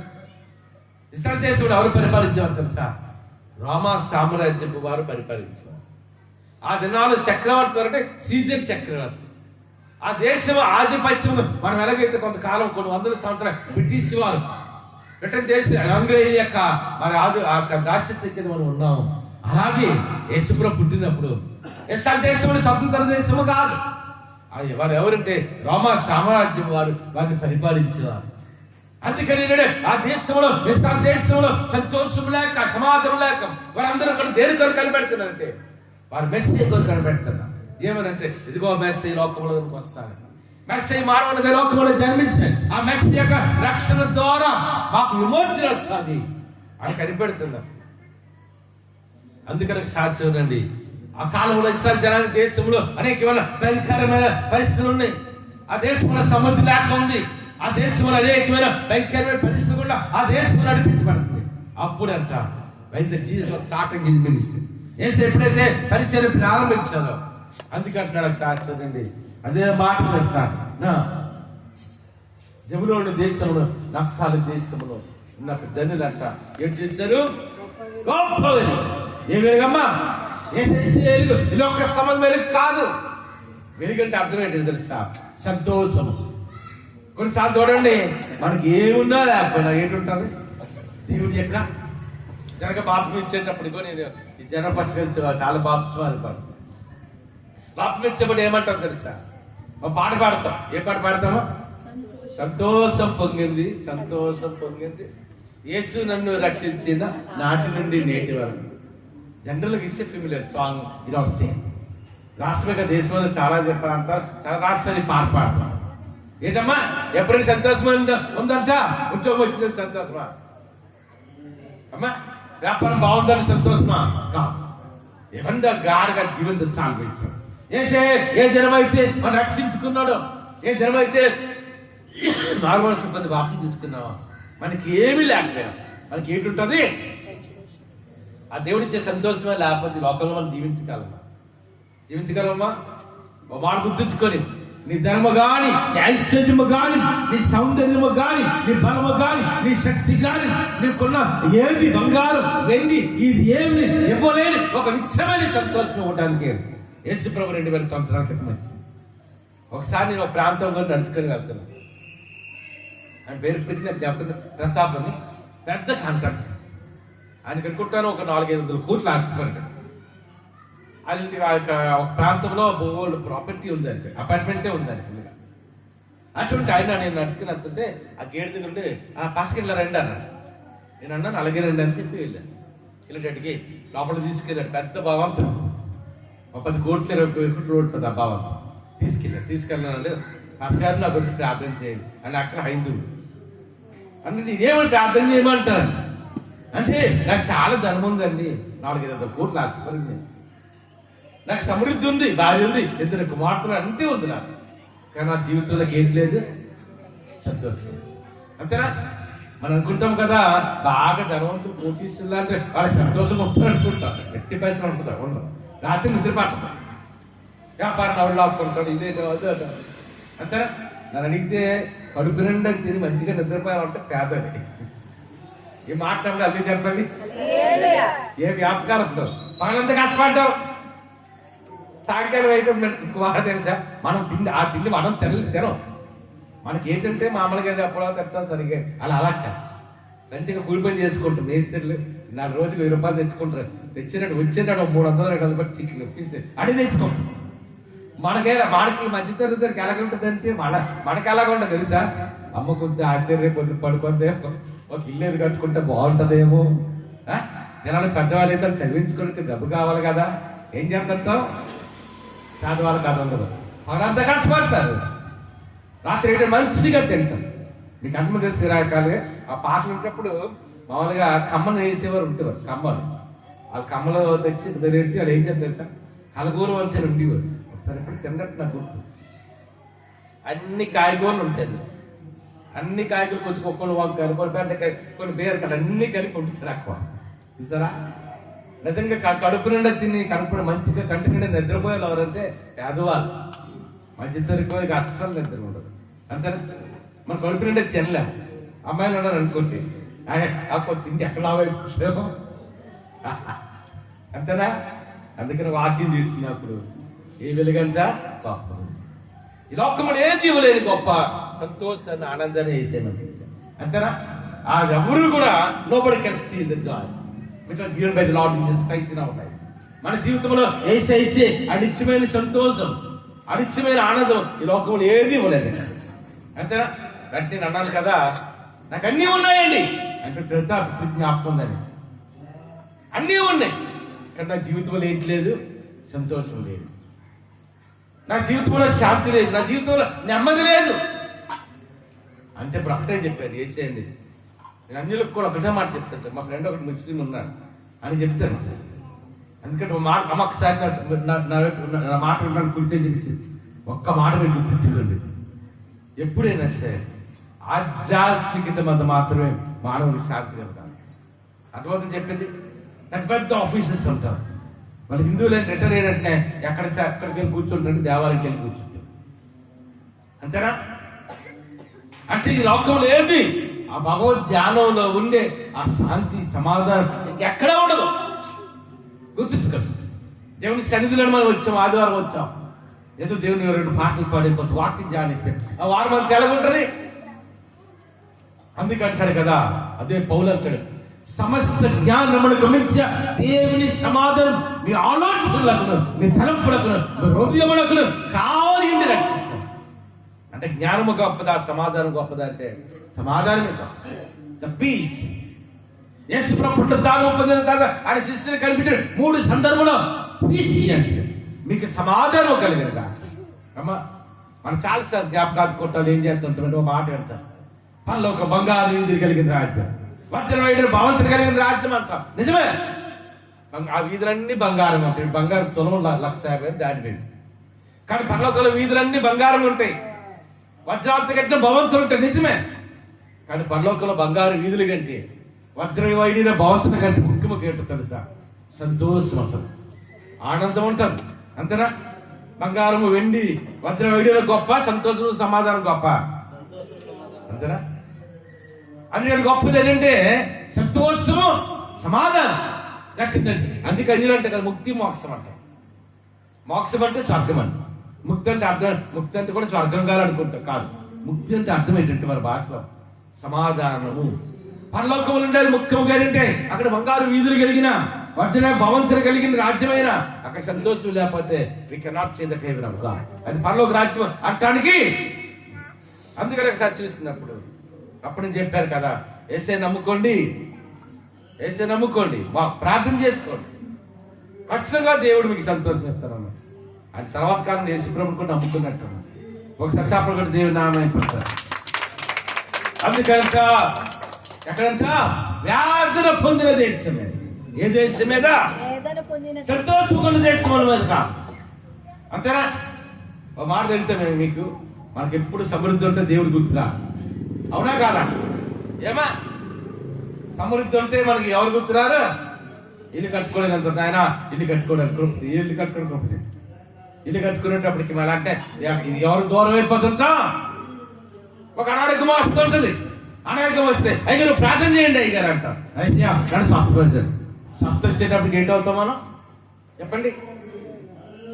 Israel దేశంలో ఎవరు పరిపాలించేవారు తెలుసా? రోమా సామ్రాజ్యపు వారు పరిపాలించేవారు. ఆ దినాలు చక్రవర్తి అంటే సీజర్ చక్రవర్తి. ఆ దేశం ఆధిపత్యం మనం ఎలాగైతే కొంతకాలం కొన్ని వందల సంవత్సరాలు బ్రిటిష్ వారు బ్రిటన్ దేశం ఆంగ్లేయుల యొక్క మరి దాస్యత కింద మనం ఉన్నాం. అలాగే యేసుప్రభు పుట్టినప్పుడు ఇస్రాయేల్ దేశం స్వతంత్ర దేశము కాదు, అది వారు ఎవరంటే రోమా సామ్రాజ్యం వారు వారిని పరిపాలించేవారు. అందుకని ఆ దేశంలో ఇస్రాయేల్ దేశంలో సంతోషం లేక సమాధానం లేక వారందరూ కూడా దేని కొరకు కనిపెడుతున్నారంటే వారు మెస్సీ కొరకు కనిపెడుతున్నారు. ఏమనంటే ఇదిగో మెస్సీ లోకంలోకి వస్తాడు, మెస్సీ మానవునిగా లోకంలో జన్మిస్తాడు, ఆ మెస్సీ యొక్క రక్షణ ద్వారా మాకు విమోచన వస్తుంది అని కనిపెడుతున్నారు. అందుకని సాధ్యం అండి. ఆ కాలంలో ఇస్రాయేల్ జనాంగ దేశంలో అనేకమైన భయంకరమైన పరిస్థితులు ఉన్నాయి. ఆ దేశంలో సమృద్ధి లేక ఉంది. ఆ దేశంలో అనేకమైన భయంకరమైన పరిస్థితులు కూడా ఆ దేశం నడిపించబడుతుంది. అప్పుడు అంట వైద్య జీసస్ స్టార్టింగ్ హిస్ మినిస్ట్రీ. యేసు ఎప్పుడైతే పరిచయం ప్రారంభించారో అందుకంటున్నాడు సాధ్యం అండి. అదే మాట అంటున్నాడు. జబులోని దేశంలో, నఫ్తాలి దేశంలో ఉన్న ధనులంట ఏం చేశారు? గొప్ప వెలుగు. ఏ వెలుగమ్మా? వెలుగు. ఇది ఒక్క సంబంధం వెలుగు కాదు. వెలుగంటే అర్థం ఏంటి తెలుసా? సంతోషం. కొన్నిసార్లు చూడండి, మనకి ఏమున్నా లేకపోయినా ఏంటుంటుంది? దేవుడి యొక్క జనక బాప్తం ఇచ్చేటప్పుడు నేను ఈ జన ఫస్ట్ చాలా బాప్తం అనుకోండి. బాప్తం ఇచ్చేప్పుడు ఏమంటాం తెలుసా? ఒక పాట పాడతాం. ఏ పాట పాడతామో? సంతోషం పొంగింది, సంతోషం పొంగింది, యేసు నన్ను రక్షించిన నాటి నుండి నేటి వరకు. జనరల్గా ఇస్తే ఫెమిలియర్ సాంగ్ ఇది వస్తే రాష్ట్రపతి దేశంలో చాలా ప్రాంతాలు చాలా రాష్ట్రాన్ని పాట పాడతాం. ఏంటమ్మా ఎప్పుడైనా సంతోషం ఉందంట? ఉద్యోగం వచ్చిందని సంతోషమా? అమ్మా వ్యాపారం బాగుందని సంతోషమా? కాదు. ఏమన్నా గాఢగా జీవితం సాగిస్తాం. ఏ జనమైతే మనం రక్షించుకున్నాడో, ఏ జనమైతే నార్మల్ సిబ్బంది వాపసు తీసుకున్నావా, మనకి ఏమీ లేకపోయా, మనకి ఏంటుంటుంది? ఆ దేవుడిచ్చే సంతోషమే. లేకపోతే లోకంలో మనం జీవించగలమా? ఓ మాట గుర్తుంచుకొని, నీ ధర్మ గాని, నీ ఐశ్వర్యము గాని, నీ సౌందర్యము గాని, నీ బలము గాని, నీ శక్తి గాని, నీకున్న ఏది బంగారం వెండి ఇది ఏమి ఇవ్వలేని ఒక నిత్యమైన సంతోషం ఇవ్వడానికి యేసు ప్రభు 2000 సంవత్సరాల క్రితం వచ్చింది. ఒకసారి నేను ఒక ప్రాంతంలో నడుచుకొని వెళ్తున్నాను. ఆయన పేరు పెట్టిన చెప్పిన ప్రతాప్ అని పెద్ద కాంట్రాక్టర్. ఆయన కనుక్కుంటాను ఒక 400-500 కోట్లు ఆస్తిపడ్డాడు. అది ఒక ప్రాంతంలో బోల్డ్ ప్రాపర్టీ ఉంది, అంటే అపార్ట్మెంటే ఉంది అని. అటువంటి ఆయన నేను నడుచుకుని వస్తుంటే ఆ గేట్ దగ్గర ఉండి పాసుకెళ్ళా రండి అన్నాడు. నేను అన్నాను అలాగే రండి అని చెప్పి వెళ్ళాను. ఇలాంటికి లోపల తీసుకెళ్ళాడు. పెద్ద భవంతం, 10 కోట్లు 20 కోట్లు ఉంటుంది ఆ భవంతం. తీసుకెళ్ళాను. పాస్గారు నాకు వచ్చి ప్రార్థన చేయండి అని. అక్కడ హైందువు అంటే నేనేమని ప్రార్థన చేయమంటారు అంటే, నాకు చాలా ధనం ఉందండి, 400-500 కోట్లు ఆస్తిపడింది, నాకు సమృద్ధి ఉంది, భార్య ఉంది, 2 కుమార్తెలు అంతే ఉంది నాకు. కానీ నా జీవితంలోకి ఏంటి లేదు? సంతోషం. అంతేనా? మనం అనుకుంటాం కదా, బాగా ధనవంతులు పోటీస్తుందా అంటే వాళ్ళకి సంతోషం ఉంటుంది అనుకుంటాం. 80% ఉంటుందా? ఉండదు. రాత్రి నిద్ర పట్టదు, వ్యాపారం ఎవరు లాక్కుంటాడు, ఇదే అంతేనా? నన్ను అడిగితే కడుపు నిండా తిని మంచిగా నిద్రపోయాలంటే పేదని. ఈ మాట్లాడి అన్నీ చెప్పండి. ఏ వ్యాపకాలు ఉంటావు, పగలంతా కష్టపడ్డావు, సాయంకాలం అయితే తెలుసా మనం ఆ తిండి మనం తినం. మనకి ఏంటంటే మామూలుగా ఎప్పుడో తింటాం సరిగ్గా. అలా కాదు, మంచిగా కూలి పని చేసుకుంటాం. మేస్త్రీలు 4 రోజులు 1000 రూపాయలు తెచ్చుకుంటారు. తెచ్చినట్టు వచ్చేటప్పుడు 300-200 రూపాయలు చికెన్ ఫీస్ అడిగి తెచ్చుకుంటాం. మనకి మధ్య తరగతికి ఎలాగుంటుంది అంటే మనకి ఎలాగ ఉంటుంది తెలుసా? అమ్ముకుంటే ఆశ్చర్య పొద్దు పడుకుంటే ఒక ఇల్లు కట్టుకుంటే బాగుంటుందేమో. జనాలు పెద్దవాళ్ళు అయితే చదివించుకుంటే డబ్బు కావాలి కదా, ఏం చేస్తుంటాం? చదవాలి కథ ఉండదు, వాళ్ళంతా కష్టపడతారు. రాత్రి ఏంటంటే మంచిగా తింటాం. మీకు అన్నం తెలిసి రకాలుగా ఆ పాటలు ఉన్నప్పుడు మామూలుగా కమ్మను వేసేవారు ఉంటారు. కమ్మలు ఆ కమ్మలో తెచ్చి పెట్టి వాళ్ళు ఏం చేస్తారు తెలుసా? కలగూర వంచని ఉండేవారు. ఒకసారి ఇప్పుడు తిన్నట్టు నాకు గుర్తు. అన్ని కాయగూరలు ఉంటాయి, అన్ని కాయగూరలు కొంచెం కుక్కలు వంకాయలు, కొన్ని బెండకాయ, కొన్ని బీరకాయలు అన్ని కలిపి ఉంటుంది ఎక్కువ. చూసారా? నిజంగా కడుపు నిండా తిని కడుపు మంచిగా కంటి నిండా నిద్రపోయేది ఎవరంటే పేదవాళ్ళు. మంచి తరగతి అస్సలు నిద్ర ఉండదు. అంతే. మన కడుపు నిండా తినలేము. అమ్మాయిలు ఉన్నారు అనుకోండి, అప్పుడు తిండి ఎక్కడ లావైపోతామో. అంతేనా? అందుకని వాక్యం చేసినప్పుడు ఏ వెలుగంట గొప్ప, ఈ లోకములు ఏది ఇవ్వలేని గొప్ప సంతోషాన్ని ఆనందాన్ని వేసాను. అంతేనా? అది ఎవరు కూడా nobody can steal the joy because given by the Lord Jesus Christ in our life. మన జీవితంలో యేసయ్య ఇచ్చే అనిత్యమైన సంతోషం, అనిత్యమైన ఆనందం ఈ లోకంలో ఏది ఇవ్వలేదు. అంతేనా? అంటే నేను అన్నాను కదా, నాకు అన్నీ ఉన్నాయండి అంటే జ్ఞాపకం ఉందని. అన్నీ ఉన్నాయి కానీ నా జీవితంలో ఏంటి లేదు? సంతోషం లేదు. నా జీవితంలో శాంతి లేదు, నా జీవితంలో నెమ్మది లేదు. అంటే ఇప్పుడు ఒకటే చెప్పారు యేసయ్య. నేను అన్యులకు కూడా ఒకటే మాట చెప్తాను. మా ఫ్రెండ్ ఒకటి ముస్లిం ఉన్నాడు అని చెప్తాను. ఎందుకంటే ఒకసారి నా మాట విన్నాను, కులిచే చెప్పించింది. ఒక్క మాట మీరు గుర్తించుకోండి, ఎప్పుడైనా సరే ఆధ్యాత్మికత మధ్య మాత్రమే మానవునికి శాంతి కలుగుతారు. అర్థమవుతుంది చెప్పింది. పెద్ద పెద్ద ఆఫీసెస్ ఉంటారు, వాళ్ళు హిందువులు రిటైర్ అయినట్టునే ఎక్కడికి వెళ్ళి కూర్చుంటే దేవాలయంకి వెళ్ళి కూర్చుంటారు. అంతేనా? అంటే ఈ లోకంలో ఏది ఆ భగవద్ ధ్యానంలో ఉండే ఆ శాంతి సమాధానం ఇంకెక్కడా ఉండదు. గుర్తుంచుకోండి. దేవుని సన్నిధిలో మనం వచ్చాం, ఆదివారం వచ్చాం, ఏదో దేవుని 2 పాటలు పాడే కొంత వాక్యం ధ్యానిస్తే ఆ వారం అంతా ఎలాగుంటది? అందుకంటాడు కదా, అదే పౌలు అంటాడు, సమస్త జ్ఞానమునకు మించి దేవుని సమాధానం మీ ఆలోచనలకు, మీ తలంపులకు, మీ హృదయములకు కావాలి అని రక్షిస్తాం. అంటే జ్ఞానము గొప్పదా, సమాధానం గొప్పదా అంటే సమాధానమే గొప్ప. పీస్. యేసు ప్రభువు దానం పొందిన తర్వాత ఆయన శిష్యులు కనిపించాడు 3 సందర్భంలో మీకు సమాధానం కలిగినదా. అమ్మా, మనం చాలాసార్లు జ్ఞాపకాలు కొట్టాలి, ఏం చేస్తుంటాం, ఒక మాట పెడతాం, పనిలో ఒక బంగారు వీధులు కలిగిన రాజ్యం, వజ్రవైన భవంతులు కలిగిన రాజ్యం అంటాం. నిజమే, ఆ వీధులన్నీ బంగారం ఉంటాయి. బంగారం తులం 1,50,000 దాటిపోయింది. కానీ పర్లోకంలో వీధులన్నీ బంగారం ఉంటాయి, వజ్రాలతో కట్టిన భవంతులు ఉంటాయి. నిజమే, కానీ పరలోకంలో బంగారు వీధులు కంటే వజ్రవైన భవంతుల కంటే ముఖ్యముఖం ఏంటో తెలుసా? సంతోషం ఉంటుంది, ఆనందం ఉంటుంది. అంతేనా? బంగారము, వెండి, వజ్రవైన గొప్ప, సంతోషం సమాధానం గొప్ప. అంతేనా? అన్నిటి గొప్పది ఏంటంటే సంతోషము సమాధానం. అందుకే అన్యులు అంటే కదా ముక్తి మోక్షం అంటారు. మోక్షం అంటే స్వర్గం అంట. ముక్తి అంటే అర్థం, ముక్తి అంటే కూడా స్వర్గం కాదనుకుంటాం. కాదు, ముక్తి అంటే అర్థం ఏంటంటే వారి భాషలో సమాధానము. పరలోకములు ఉండేది ముఖ్యంగా ఏంటంటే అక్కడ బంగారు వీధులు కలిగిన, వజ్ర భవంతులు కలిగిన రాజ్యమైన, అక్కడ సంతోషం లేకపోతే we cannot say the favour of God. అది పరలోక రాజ్యం అంటానికి. అందుకని ఒకసారి చూసినప్పుడు అప్పుడు నేను చెప్పారు కదా, యేసే నమ్ముకోండి, యేసే నమ్ముకోండి, ప్రార్థన చేసుకోండి, ఖచ్చితంగా దేవుడు మీకు సంతోషం ఇస్తారన్న. అది తర్వాత కాలం యేసు ప్రభువుని కూడా నమ్ముకున్నట్టు ఒకసారి చాపలు కూడా దేవుడు నామని పెడతారు. అందుకంట ఎక్కడంట వ్యాధుల పొందిన దేశమే. ఏ దేశం మీద? సంతోషం పొందిన దేశం మీద కాదు. అంతేనా? ఒక మాట తెలుసా మీకు, మనకి ఎప్పుడు సమృద్ధి ఉంటే దేవుడు గుర్తురా. అవునా కాదా? ఏమా సమృద్ధి ఉంటే మనకి ఎవరు గుర్తురారు? ఇల్లు కట్టుకోలేనంత ఆయన ఇల్లు కట్టుకోవడానికి గొప్పది, ఇల్లు కట్టుకోవడం గొప్పది. ఇల్లు కట్టుకునేటప్పటికి మళ్ళీ అంటే ఇది ఎవరు దూరం అయిపోతుందా? ఒక అనారోగ్యం వస్తుంటది. అనారోగ్యం వస్తే అయ్యారు ప్రార్థన చేయండి అయ్యారు అంటారు. అయితే నన్ను స్వస్థపరిచారు. స్వస్థ వచ్చేటప్పటికి ఏంటవుతాం మనం చెప్పండి?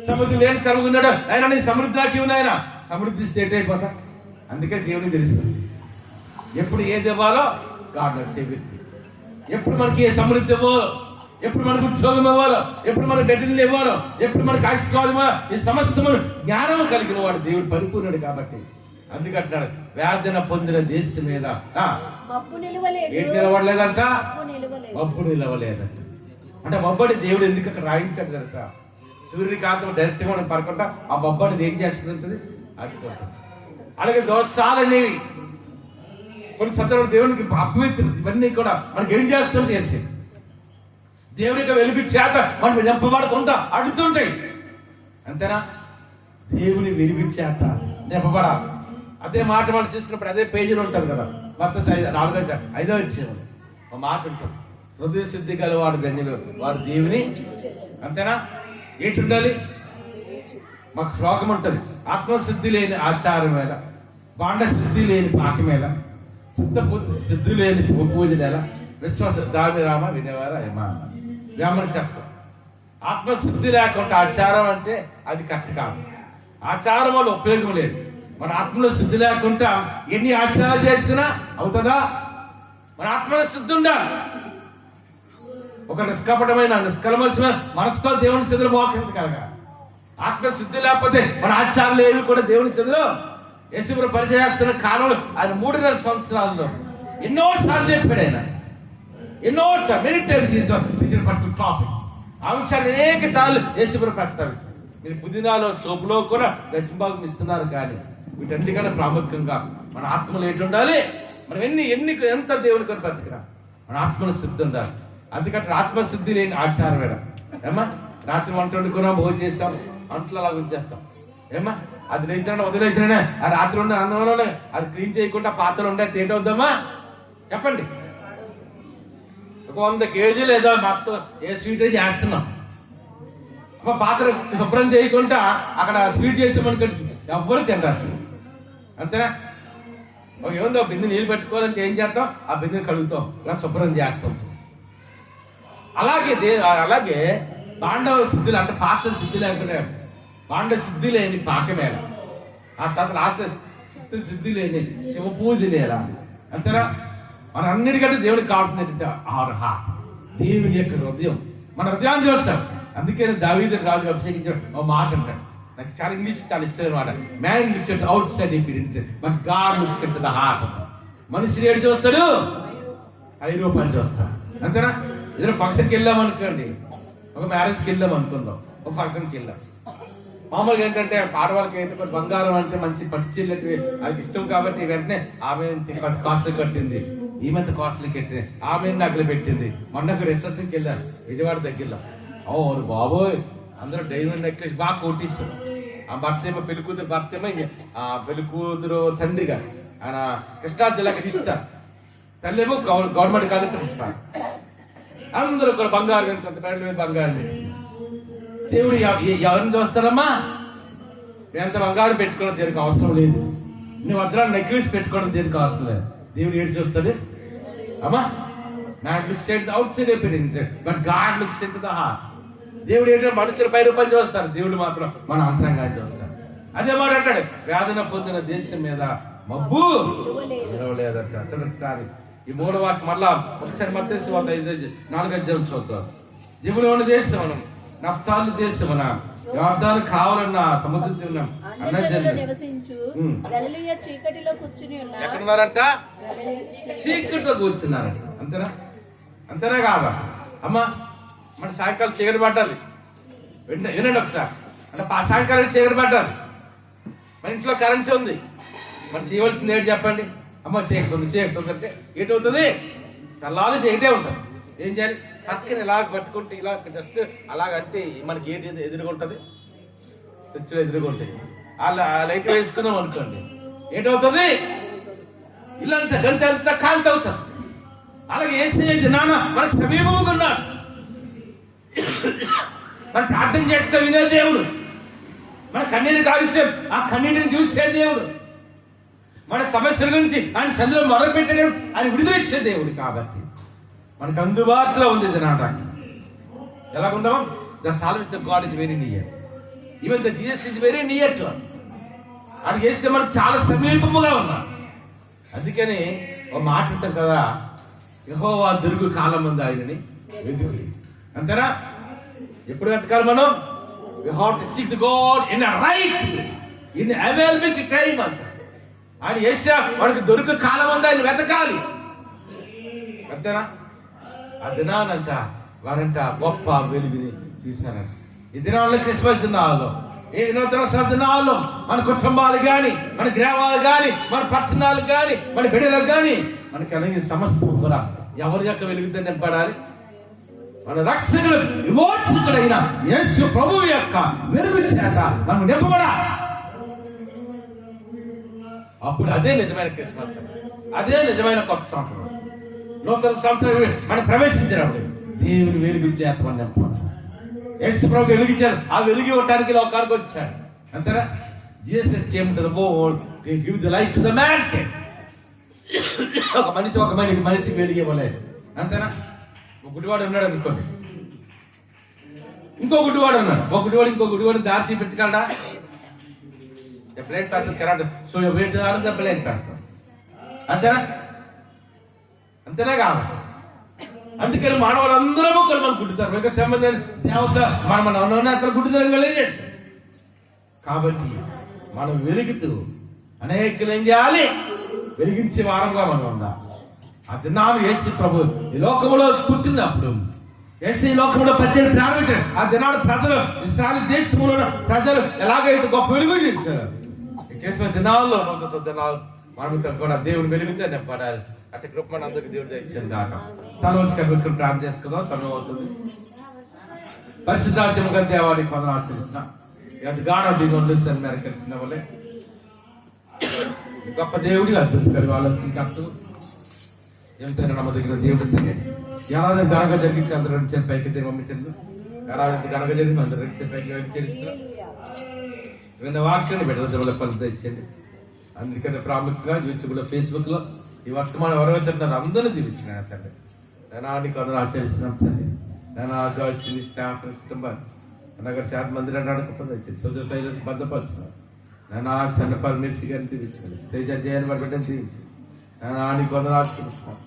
సమృద్ధి లేని కలుగున్నాడు ఆయన, నీ సమృద్ధి నాకు ఇవ్వను ఆయన. సమృద్ధి స్టేట్ అయిపోతా. అందుకే దేవునికి తెలుస్తుంది ఎప్పుడు ఏది ఇవ్వాలో. God knows everything. ఎప్పుడు మనకి ఏ సమృద్ధి ఇవ్వాలో, ఎప్పుడు మనకు ఉద్యోగం ఇవ్వాలో, ఎప్పుడు మనకు గడ్డలు ఇవ్వాలో, ఎప్పుడు మనకు ఆశీర్వాదమో, ఈ సమస్తము జ్ఞానం కలిగిన వాడు దేవుడు పరిపూర్ణుడు. కాబట్టి అందుకంటున్నాడు వేదన పొందిన దేశం మీద ఏంటి నిలవలేదంట? మబ్బు నిలవలేదంట. అంటే మబ్బడి దేవుడు ఎందుకు అక్కడ రాయించాడు తెలుసా? సూర్యుడి కాంతం డైరెక్ట్ గా మనం పడకుండా ఆ మబ్బడిది ఏం చేస్తుంది? అడ్డుకుంటుంది. అలాగే దోషాలు అనేవి కొన్ని సందర్భంలో దేవునికి అపవిత్రత ఇవన్నీ కూడా మనకి ఏం చేస్తుంది అంటే దేవుని యొక్క వెలుగు చేత మనం నింపబడకుండా అడ్డుతుంటాయి. అంతేనా? దేవుని వెలుగు చేత నింపబడాలి. అదే మాట మనం చూసినప్పుడు అదే పేజీలో ఉంటుంది కదా, మొత్తం 5వ అధ్యాయం ఒక మాట ఉంటుంది, హృదయ శుద్ధి గల వాడు ధన్యులు వాడు దేవుని. అంతేనా? ఏంటి ఉండాలి? మాకు శ్లోకం ఉంటుంది, ఆత్మశుద్ధి లేని ఆచారం వేళ, బాండ శుద్ధి లేని పాకం వేళ, చిత్తబుద్ధి శుద్ధి లేని శుభపూజలు ఎలా, విశ్వాస దామి రామ వినేవారా ఏమా వ్యామనశక్తం. ఆత్మశుద్ధి లేకుండా ఆచారం అంటే అది కరెక్ట్ కాదు. ఆచారం వల్ల ఉపయోగం లేదు. మన ఆత్మలో శుద్ధి లేకుండా ఎన్ని ఆచారాలు చేసినా అవుతుందా? మన ఆత్మలో శుద్ధి ఉండాలి. ఒక నిష్కపటమైన నిష్కల్మషమైన మనసుతో దేవుని సన్నిధిలో మోకరించగలగా. ఆత్మ శుద్ధి లేకపోతే మన ఆచారాలు ఏవి కూడా దేవుని సన్నిధిలో యేసు పరిచయస్తున్న కాలంలో ఆయన 3.5 సంవత్సరాల్లో ఎన్నోసార్లు చెప్పాడు. ఆయన ఎన్నోసార్లు మెనీ టైమ్స్ పట్టుకుని టాపిక్ ఆ విషయాలు అనేక సార్లు యేసు ప్రస్తావి. మీరు పుదీనాలో సోపులో కూడా దశభాగం ఇస్తున్నారు. కానీ వీటన్నిటికన్నా ప్రాముఖ్యంగా మన ఆత్మలు ఏంటి ఉండాలి? మనం ఎంత దేవుని కొని బతికినా మన ఆత్మను శుద్ధి ఉండాలి. అందుకంటే ఆత్మశుద్ధి లేని ఆచారం వేడ ఏమా. రాత్రి వంట వండుకున్నాం, భోజనం చేస్తాం, అంట్లు అలా ఉంచేస్తాం ఏమా. అది లేచిన వదిలేసిన ఆ రాత్రి ఉండే అన్నంలోనే అది క్లీన్ చేయకుండా పాత్రలు ఉండే తేటవుద్దామా చెప్పండి? ఒక 100 kg లేదా మొత్తం ఏ స్వీట్ అయితే చేస్తున్నాం, పాత్ర శుభ్రం చేయకుండా అక్కడ స్వీట్ చేసామనుకోండి ఎవ్వరు తినరాదు. అంతేనా? ఏముందో బిందె నీళ్ళు పెట్టుకోవాలంటే ఏం చేస్తాం? ఆ బిందెని కడుగుతాం, ఇలా శుభ్రం చేస్తాం. అలాగే పాండవ శుద్ధులు అంటే పాత్ర శుద్ధి లేకపోతే పాండవ శుద్ధి లేని పాకమేళ, ఆ తర్వాత లాస్ట్ శుద్ధి లేని శివ పూజ లేరా. అంతేనా? మన అన్నిటికంటే దేవుడికి కావాల్సింది ఆర్ హార్ట్, దేవుని యొక్క హృదయం. మన హృదయాన్ని చూస్తాం. అందుకే దావీదు రాజు అభిషేకించాడు ఒక మాట అంటాడు, నాకు చాలా ఇంగ్లీష్ చాలా ఇష్టమైన మాట. Man looks at out side appearance but God looks at the heart. మనిషి ఏడు చూస్తాడు, ఐరూపాయలు చూస్తాడు. అంతేనా? ఏదైనా ఫంక్షన్కి వెళ్ళాం అనుకోండి, ఒక మ్యారేజ్కి వెళ్ళాం అనుకుందాం, ఒక ఫంక్షన్కి వెళ్ళాం. మామూలుగా ఏంటంటే ఆడవాళ్ళకి అయితే కొంచెం బంగారం అంటే మంచి పట్టు చీరలకి వాళ్ళకి ఇష్టం కాబట్టి వెంటనే ఆమె కాస్ట్లీ కట్టింది, ఈమెంత కాస్ట్లీ కట్టింది, ఆమె నగలు పెట్టింది. మొన్నకు రిసెప్షన్కి వెళ్ళాను విజయవాడ దగ్గరలో. ఓరు బాబోయ్, అందరూ డైమండ్ నెక్లెస్ బాగా కొట్టిస్తారు. ఆ భర్త ఏమో పెళ్లి కూతురు భర్త ఏమో ఆ పెళ్లి కూతురు తండ్రిగా ఆయన కృష్ణా జిల్లాకి ఇస్తారు, తల్లి ఏమో గవర్నమెంట్ కాలేజ్ ఇస్తారు. అందరూ కూడా బంగారు ఎంత పెళ్ళి బంగారు. దేవుడు ఎవరిని చూస్తారమ్మా? ఎంత బంగారం పెట్టుకోవడం దేనికి అవసరం లేదు, నువ్వు వజ్రాలు నెక్లెస్ పెట్టుకోవడం దేనికి అవసరం లేదు. దేవుడు ఏడు చూస్తాడు అమ్మా? Man looks at the out side appearance but God looks at the heart. దేవుడు ఏంటంటే మనుషులు పై రూపాయలు చూస్తారు, దేవుడు మాత్రం మన అంతరంగాన్ని చూస్తారు. అదే మాట అంటాడు, వేదన పొందిన దేశం మీద మబ్బు లేదంట. ఒకసారి ఈ 3వ వాక్యం మళ్ళా ఒకసారి మత్తయి సువార్త 4 చూద్దాం. జిబులోని దేశం మనం, నఫ్తాలి దేశం మన, యోర్దాను కావాలన్నా సముద్రం తిన్నాం ఎక్కడున్నారంట? చీకట్లో కూర్చున్నారంట. అంతేనా? అంతేనా కాదా అమ్మా? మన సాయంకాలం చీకటి పడ్డాలి. వినండి ఒకసారి, అంటే సాయంకాలం చీకటి పడ్డాలి. మన ఇంట్లో కరెంట్ ఉంది, మనం చేయవలసింది ఏంటి చెప్పండి? అమ్మ చేయకపోతుంది అంటే ఏంటవుతుంది? తెల్లాలి చేయటే ఉంటుంది. ఏం చేయాలి? పక్కన ఇలాగ పట్టుకుంటే ఇలా జస్ట్ అలాగంటే మనకి ఏంటి ఎదురుగుంటుంది? స్విచ్లు ఎదురుగుంటాయి. ఆ లైట్ వేసుకున్నాం అనుకోండి, ఏంటవుతుంది? ఇల్లంతా గంట అంతా కాంతి అవుతుంది. అలాగే ఏసీ నాన్న మనకు సమీపంగా ఉన్నాడు. మనం ప్రార్థన చేస్తే వినే దేవుడు, మన కన్నీటిని కాల్చే ఆ కన్నీటిని చూసే దేవుడు, మన సమస్యల గురించి ఆయన చంద్రులు మొదలుపెట్టే దేవుడు, ఆయన విడుదలిచ్చే దేవుడు. కాబట్టి మనకు అందుబాటులో ఉంది నాటానికి. ఎలాగుందామా? That's always the God is very near, even the Jesus is very near to us. ఆయన చేస్తే మనకు చాలా సమీపముగా ఉన్నాడు. అందుకని ఒక మాట ఉంటాం కదా, యెహోవా దొరుకు కాలం ఉంది ఆయనని వెతుకులి. అంతేనా? ఎప్పుడు వెతకాలి మనం? We have to seek the God in a right way, in availability time అంట. ఆయన యేసయ్య మనకు దొరుకు కాలం ఉంది, ఆయన వెతకాలి. అంతేనా? ఆ దినానంట వారంట గొప్ప వెలుగుని చూశారంట. ఈ దినాల్లో క్రిస్మస్ దినాల్లో, ఈ నూతన దినాల్లో మన కుటుంబాలు కానీ, మన గ్రామాలు కానీ, మన పట్టణాలు కానీ, మన బిడ్డలకు కానీ, మనకి అలాగే సమస్తం కూడా ఎవరి యొక్క వెలుగుతో నింపడాలి? మన రక్షకుడు విమోచకుడైన యేసు ప్రభువు యొక్క వెలుగు చేత మనం నింపబడాలి. అప్పుడు అదే నిజమైన క్రిస్మస్, అదే నిజమైన కొత్త సంవత్సరం. నూతన సంవత్సరం మనం ప్రవేశించినప్పుడు దేవుని వెలుగు చేత మనం నింపబడాలి. యేసు ప్రభు వెలిగించారు, ఆ వెలుగు ఇవ్వడానికి లోకానికి వచ్చాడు. అంతేనా? Jesus came to the world to give the light to the man. ఒక మనిషికి వెలుగు ఇవ్వలేదు. అంతేనా? ఒక గుడివాడు ఉన్నాడు అనుకోండి, ఇంకో గుడివాడు ఉన్నాడు. ఒక గుడివాడు ఇంకో గుడివాడు దారి చూపించగలడా? Blind person cannot so you wait on the blind person. అంతేనా? అంతేనా కాదు? అందుకని మానవులందరూ కూడా మనం గుడ్డుతారు. ఒక సంబంధం దేవత మన గుడ్డుతరంగా చేస్తారు. కాబట్టి మనం వెలుగుతూ అనేకులు ఏం చేయాలి? వెలిగించే వారంగా మనం ఉండాలి. ఆ దినాలు యేసు ప్రభు ఈ లోకంలో పుట్టినప్పుడు, యేసు ఈ లోకంలో పద్దెనిమిది ప్రారంభించాడు. ఆ దినాలు ప్రజలు, ఇశ్రాయేలు దేశంలో ప్రజలు ఎలాగైతే గొప్ప వెలుగు చేశారు, చేసిన దినాల్లో దినాలు మనం కూడా దేవుడు వెలుగుతే నింపడాలి. అటు కృప మన అందరికి దేవుడు ఇచ్చింది దాకా. తన వచ్చి కనిపించుకుని ప్రార్థన చేసుకుందాం. సమయం అవుతుంది. పరిశుద్ధాత్మక దేవాడి కొందరు ఆచరిస్తున్నా గాడ్ ఆఫ్ ది అండర్స్టాండ్ మేరకు తెలిసిన వాళ్ళే గొప్ప దేవుడి అద్భుత ఆలోచించు ఎంతైనా నమ్మదగిన దేవుడు. ఏడాది ఘనంగా జరిగించి అందరూ రెండు పైకి పంపించండి. ఏడాది ఘనంగా జరిగింది అందరూ రెండు పైకి చేస్తున్నాం. విన్న వాక్యాన్ని బిడ్డల ఫలితం ఇచ్చేది. అందుకని ప్రాముఖ్యంగా యూట్యూబ్లో, ఫేస్బుక్లో ఈ వర్తమానం ఎవరైతే చెప్తున్నారు అందరూ దీవించిన తండ్రి. నానికి అందరూ ఆచరిస్తున్నాం తండ్రి. నేను ఆచరిస్తుంది స్టాఫ్ కుటుంబాన్ని అలాగే శాత మందిరం అడుగుతుంది సోదర సైజు భద్రపరుచున్నాను. నేను ఆ చెన్నపల్లి మిర్చి గారిని తీర్చున్నాను. తేజ జయన్ బిడ్డని తీర్చి నేను ఆని కొందరు ఆశిస్తున్నాను.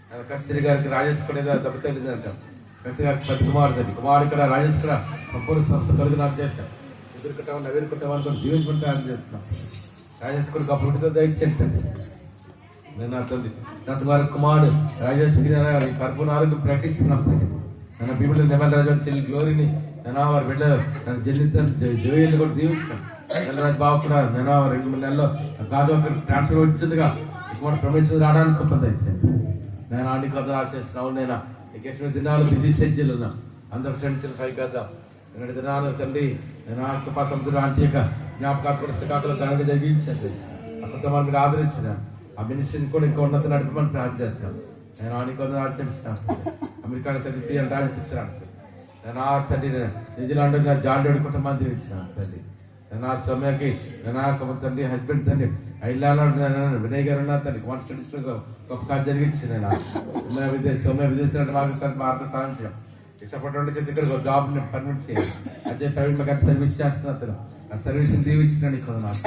నేను కస్తూరి గారికి రాజేష్ కూడా దెబ్బతలిందంటాం. కస్తూరి గారికి 10 కుమారుడు. కుమారుడు ఇక్కడ రాజేష్ కూడా సంపూర్ణ సంస్థ కలిగి నాకు చేస్తాను. ఎదుర్కొంటామని ఎదుర్కొంటామని కూడా జీవించుకుంటే అని చేస్తున్నాం. రాజేష్ కూడా గొప్ప దయచేయండి. నేను అతను వారి కుమారుడు రాజేష్ పరిపూర్ణ ఆరోగ్యం ప్రకటిస్తున్నాను. నేను బీబుల్ నెమల్ రాజు చెల్లి గ్లోరీని నేను వారి బిడ్డ నన్ను చెల్లిస్తాను. జోయిల్ని కూడా దీవించాను. నెలరాజు బాబు కూడా నేను 2-3 నెలల్లో కాదు అక్కడ ట్రాన్స్ఫర్ వచ్చిందిగా ఇక్కడ ప్రమేశ్వర రావడానికి గొప్ప ఇచ్చాను. నేను ఆడి కథ చేస్తున్నావు. నేను నీకేసిన దినాలు బిజీ షెడ్యూల్ ఉన్నా. అందరు ఫ్రెండ్స్ పై కదా 2 దినాలు తండ్రి నేను కృపా సముద్ర ఆంటీ యొక్క జ్ఞాపకాలు శ్రీకాకుళం ఘనంగా జరిగించాను. ఆ కుటుంబాన్ని మీరు ఆదరించిన ఆ మినిస్ట్రీని కూడా ఇంకా ఉన్నత నడిపమని ప్రార్థన చేస్తాను. నేను ఆడి కొందరు ఆచరిస్తాను. అమెరికాలో చదివి అంటే చెప్తున్నాను. నేను ఆ తండ్రి న్యూజిలాండ్ జాన్ డేవిడ్ కుటుంబాన్ని దీవించాను తండ్రి. నేను ఆ సమయకి నేను తండ్రి హస్బెండ్ తండ్రి ఐలాలో వినయ్ గారు ఉన్న తండ్రి కాన్స్టిట్యూన్స్ గొప్ప కార్డు జరిగించి నేను సౌమ్య విదేశాలంటే మార్గం సాధించాను. ఇష్టపడి చెప్తే ఇక్కడ జాబ్ పర్మిట్ చేయాలి. అదే ప్రైవేట్ గారి సర్వీస్ చేస్తున్నా అతను ఆ సర్వీస్ని దీవించిన కొందరు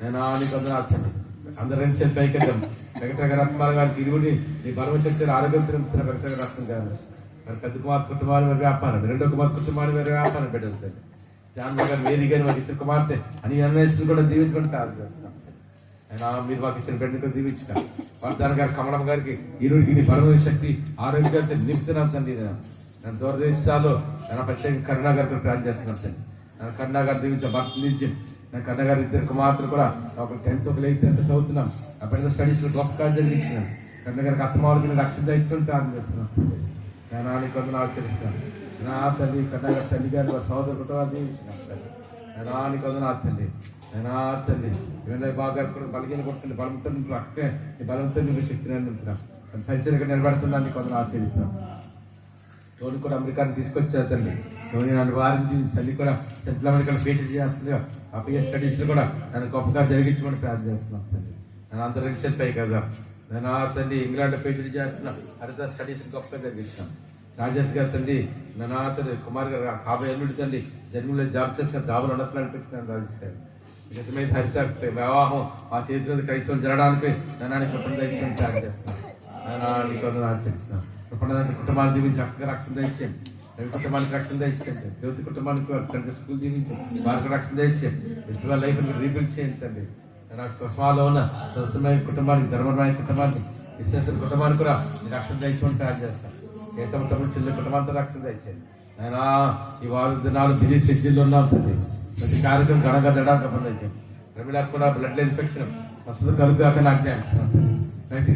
నేను ఆని కొందరు ఆడుతాను. అందరూ 2 చేతి పైకెళ్ళాం. వెంకట గారు రత్నాల గారికి ఇరువుని నీ బలవ శక్తిని ఆరోగ్యం తిరుగుతున్న వెంకట గారు రత్నం గారు మరి పెద్ద కుమార్ కుటుంబాలు వారి వ్యాపారం, 2వ కుమార్ కుటుంబాలు వారి వ్యాపారం పెట్టేది. జాన్ గారు వేది గారు మాకు ఇచ్చిన కుమార్తె అని అన్వేషణ కూడా దీవించుకుంటే ప్రార్థన చేస్తున్నాం. ఆయన మీరు మాకు ఇచ్చిన బిడ్డను కూడా దీవించిన వర్ధన్ గారు కమలం గారికి ఇరువురికి నీ బలమైన శక్తి ఆరోగ్యాన్ని నింపుతున్నాం తండ్రి. నేను దూరదేశాల్లో నేను ప్రత్యేక కరుణా గారికి ప్రార్థన చేస్తున్నాను తండ్రి. నేను కరుణా గారు దీవించిన భర్త నుంచి నేను కరుణ గారు 2 కుమార్తెలు కూడా ఒక 10th ఒక 8th చదువుతున్నాం. ఆ బిడ్డ స్టడీస్లో గొప్ప కార్డు జరిగించినాను. కరుణ గారికి అత్తమావులకి రక్షణ ఇచ్చుకుంటే ప్రార్థన చేస్తున్నాను. నేను ఆని కొందరు ఆచరిస్తాను. నా తల్లి కన్నగ తల్లి గారి సోదరు కుటుంబాలు దీవించిన నేను ఆని కొందరు ఆ తల్లి నేను ఆ తల్లి ఇవన్నీ బాగా బలగిన కొడుతుంది. బలంతో అక్కే ఈ బలంతో నీకు శక్తిని అందించున్నాను. పరిచయగా నిలబడుతున్నాను. కొందరు ఆచరిస్తాను. తోని కూడా అమెరికాని తీసుకొచ్చారు తండ్రి. తోని నన్ను వారించి తల్లి కూడా సెంట్రల్ అమెరికాలో పీహెచ్డీ చేస్తుంది. ఆ పిహెచ్ స్టడీస్లో కూడా నన్ను గొప్పగా జరిగించమని ప్రార్థన చేస్తున్నాను తండ్రి. నేను అందరూ చెప్పాయి కదా నేను ఆ తండ్రి ఇంగ్లాండ్లో పీహెచ్డీ చేస్తున్నా. హరిత స్టడీస్ గొప్పగా జరిగిస్తాను. రాజేష్ గారు తండ్రి నేను ఆ తండ్రి కుమార్ గారు 50 ఏళ్ళు తండ్రి జన్మలో జాబ్ చేసిన జాబులు ఉన్నట్లు అనిపించినాను. రాజేష్ గారు నిజమైన హరిత వివాహం మా చేతిలో క్రైస్తవులు జరగడానికి నన్ను కుటుంబం దయచేసి ప్రార్థన చేస్తున్నాను. నేను నీకు ఆచరిస్తున్నాను. కుటుంబాన్ని దీవించి అక్కగా రక్షణ తెచ్చాను. రవి కుటుంబానికి రక్షణ తెచ్చేయండి. జ్యోతి కుటుంబానికి తండ్రి స్కూల్ దీవించి వారికి రక్షణ తెచ్చేయండి. విశ్వాల లైఫ్ రీబిల్డ్ చేయండి తండ్రి. నాకు స్వాలో ఉన్న సదస్యమైన కుటుంబానికి, ధర్మరాయ కుటుంబానికి, విశ్వేశ్వర కుటుంబానికి కూడా రక్షణ తెచ్చుకొని తయారు చేస్తాను. కేశవ తమ్ముడు చిన్న కుటుంబాంతో రక్షణ తెచ్చేయండి. ఆయన ఈ 4 దినాలు బిజీ షెడ్యూల్లో ఉన్నాం తండ్రి. ప్రతి కార్యక్రమం ఘనంగా జరగడానికి పొందైతే రవిలకు కూడా బ్లడ్ ఇన్ఫెక్షన్ వసతి కలుగుగాక నాకు జ్ఞాపిస్తాను.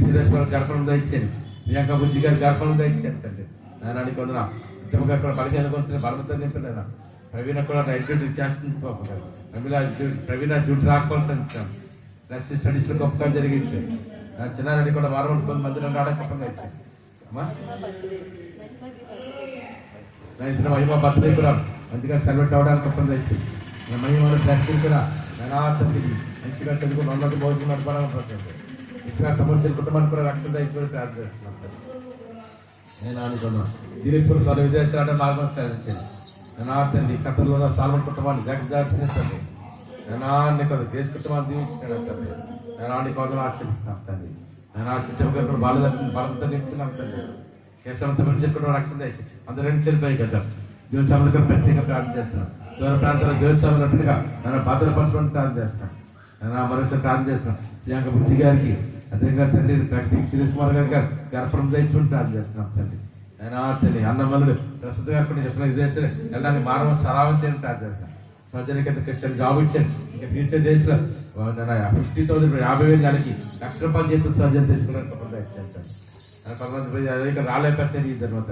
సిద్ధేశ్వర గర్భం తెచ్చేయండి. ప్రియాంక బుద్ధి గారి గర్భం తెచ్చేయండి తండ్రి. నేను కొందరు ఉత్తమ గారు కూడా పరిచయం కొంటున్న బలమంతా నింపలేదా. ప్రవీణ కూడా నైట్ డ్యూటీ చేస్తుంది. ప్రవీణ డ్యూటీ రాకపోవాల్సి ఇచ్చాను. నెక్స్ట్ స్టడీస్లో గొప్పగా జరిగింది. నా చిన్నారెడ్డి కూడా వారం కొంతమంది నన్ను ఆడకపోకుండా ఇచ్చాను. అమ్మా నా ఇద్దరు మహిమ బర్త్డే కూడా మంచిగా సెలబ్రేట్ అవ్వడానికి ఒప్పందం ఇచ్చింది. నా మహిమ ఫ్యాక్టరీ కూడా నేను తండ్రి మంచిగా చదువుకుని ఉన్నట్టు భోజనం నడపడానికి ఇసుక తమ్ముడు కుటుంబానికి కూడా రక్షణ దయచేసి ప్రార్థన చేస్తున్నాను. నేను అనుకున్నాను దిలీపూర్ సార్ విదేశాలంటే మార్గం సాధించింది. నేను తండ్రి కథల్లో సాల్మన్ కుటుంబాన్ని జగదాల్సిన తండ్రి. నేను అన్ని కదా దేశ కుటుంబాన్ని దీవించినాడు తండ్రి. నేను ఆడి కొందరు ఆచరిస్తున్నాను తండ్రి. నేను ఆ చుట్టూ కూడా బలంతో నింపుతున్నాను తండ్రి. కేశవంతో కుటుంబం రక్షణ తెచ్చి అందరూ 2 చెల్లిపోయి కదా దేవస్థానంలో ప్రత్యేకంగా ప్రార్థన చేస్తున్నాను. దూర ప్రాంతాల్లో దేవస్థానం ఉన్నట్టుగా నన్ను భద్రపరచుకొని ప్రార్థన చేస్తాను. నేను మరొకసారి ప్రార్థన చేస్తున్నాను. ప్రియాంక బుద్ధి గారికి అదేవిధంగా తండ్రి ప్రకృతి శ్రీనివాస్ కుమార్ గారి గర్భం తెచ్చుకొని ప్రార్థన చేస్తున్నాం తండ్రి. నేను తండ్రి అన్నమల్లుడు ప్రస్తుతం గారు చెప్పిన విదేశాలు వెళ్ళడానికి మానవ సరావం చేయని ప్రార్థన చేస్తాను. సర్జరీకి అయితే జాబ్ ఇచ్చాను. ఇంకా ఫ్యూచర్ డేస్లో 50,000 50,000 నెలకి ₹1,00,000 చేతులు సర్జరీ తెచ్చుకోవడానికి ఇచ్చాను. కొంతమంది రాలేకపోతే ఈ తర్వాత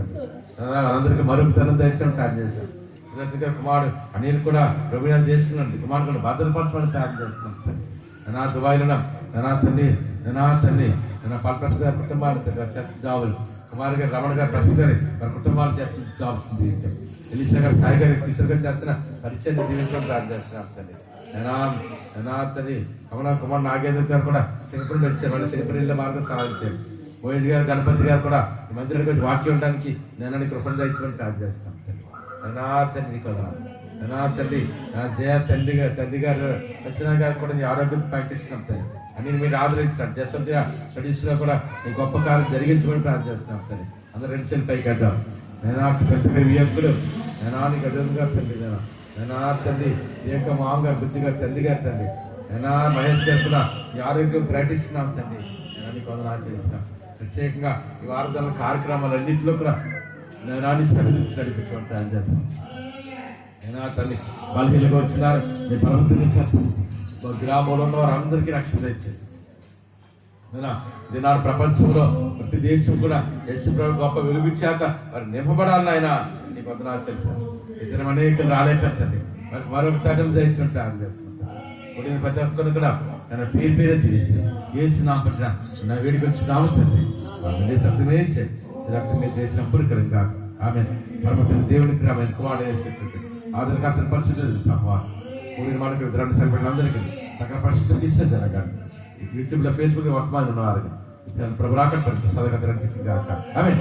అందరికీ మరుగుతనం తెచ్చని తయారు చేశాను. సుదర్శన్ కుమారుడు అనిల్ కూడా రవినాథ్ చేస్తున్నాడు. కుమారుడు కూడా భద్రపరచమని తయారు చేస్తున్నాను. నా దుబాయ్లో నా తండ్రి నా పల్ప్రస్ గారి కుటుంబాలు చేస్తున్న జాబులు, కుమార్ గారు రమణ గారు ప్రస్తుత గారి వారి కుటుంబాలు చేస్తున్న జాబ్స్ ఎలిసా గారు సాయి గారి కిషోర్ గారు చేస్తున్న పరిచయం జీవించడం తయారు చేస్తున్నాను తండ్రి. తండ్రి కమలా కుమార్ నాగేంద్ర గారు కూడా సింగపూర్ వచ్చారు. వాళ్ళ సింగపూర్ వెళ్ళే మార్గం సాధించారు. మోహిత్ గారు, గణపతి గారు కూడా ఈ మందిరానికి వచ్చి వాక్యం ఉండడానికి నేను కృపణ దయచేమని ప్రార్థన చేస్తాం. తండ్రి కదా తండ్రి జయ తండ్రి గారు వచ్చిన గారు కూడా నీ ఆరోగ్యం ప్రకటిస్తున్నాం తండ్రి. అన్ని మీరు ఆదరించినారు. జస్వంత్ స్టడీస్ లో కూడా నీ గొప్ప కార్యం జరిగించమని ప్రార్థన చేస్తున్నాం తండ్రి. అందరూ రెండు చేతులు పైకి కట్టాం. పెద్ద వ్యక్తులు నీకు అడుగుగా తండ్రి తండ్రి ఈ యొక్క మామ గారు, బుద్ధి గారు, తండ్రి గారు తండ్రి మహేష్ గారు కూడా ఈ ఆరోగ్యం ప్రకటిస్తున్నాం తండ్రి. నీకు వందనాలు చేస్తున్నాం. ప్రత్యేకంగా ఈ వారదాల కార్యక్రమాలన్నింటిలో కూడా నాని సరిదించి నడిపించమని ప్లాన్ చేస్తాం. తల్లి బలహీనగా వచ్చినారు నీ ప్రభుత్వం గ్రామంలో ఉన్న వారందరికీ రక్షణ ఇచ్చింది. దినాడు ప్రపంచంలో ప్రతి దేశం కూడా యేసు ప్రభు గొప్ప వెలుగుచ్చాక వారు నింపబడాలని ఆయన నీకు వందనాలు చేశారు. ఇతర అనేకలు రాలేకపోతుంది. వారికి మరొక తటం చేయించడం ప్లాన్ చేస్తున్నాం. ప్రతి ఒక్కరు కూడా తన పేరు పేరే తీస్తే ఏసు నా పట్ల నా వేడికి వచ్చి నామస్తుంది వాళ్ళని సత్యమే రక్తమే చేసి సంపూర్ణకరంగా ఆమె పరమతని దేవునికి ఆమె కుమారుడు ఆదరణ పరిస్థితి కూడిన మనకి రెండు సరిపడిన అందరికీ సకల పరిస్థితులు ఇస్తే జరగాలి. యూట్యూబ్లో, ఫేస్బుక్ వర్తమానం ఉన్నవారు ప్రభురాక సదగతరని ఆమె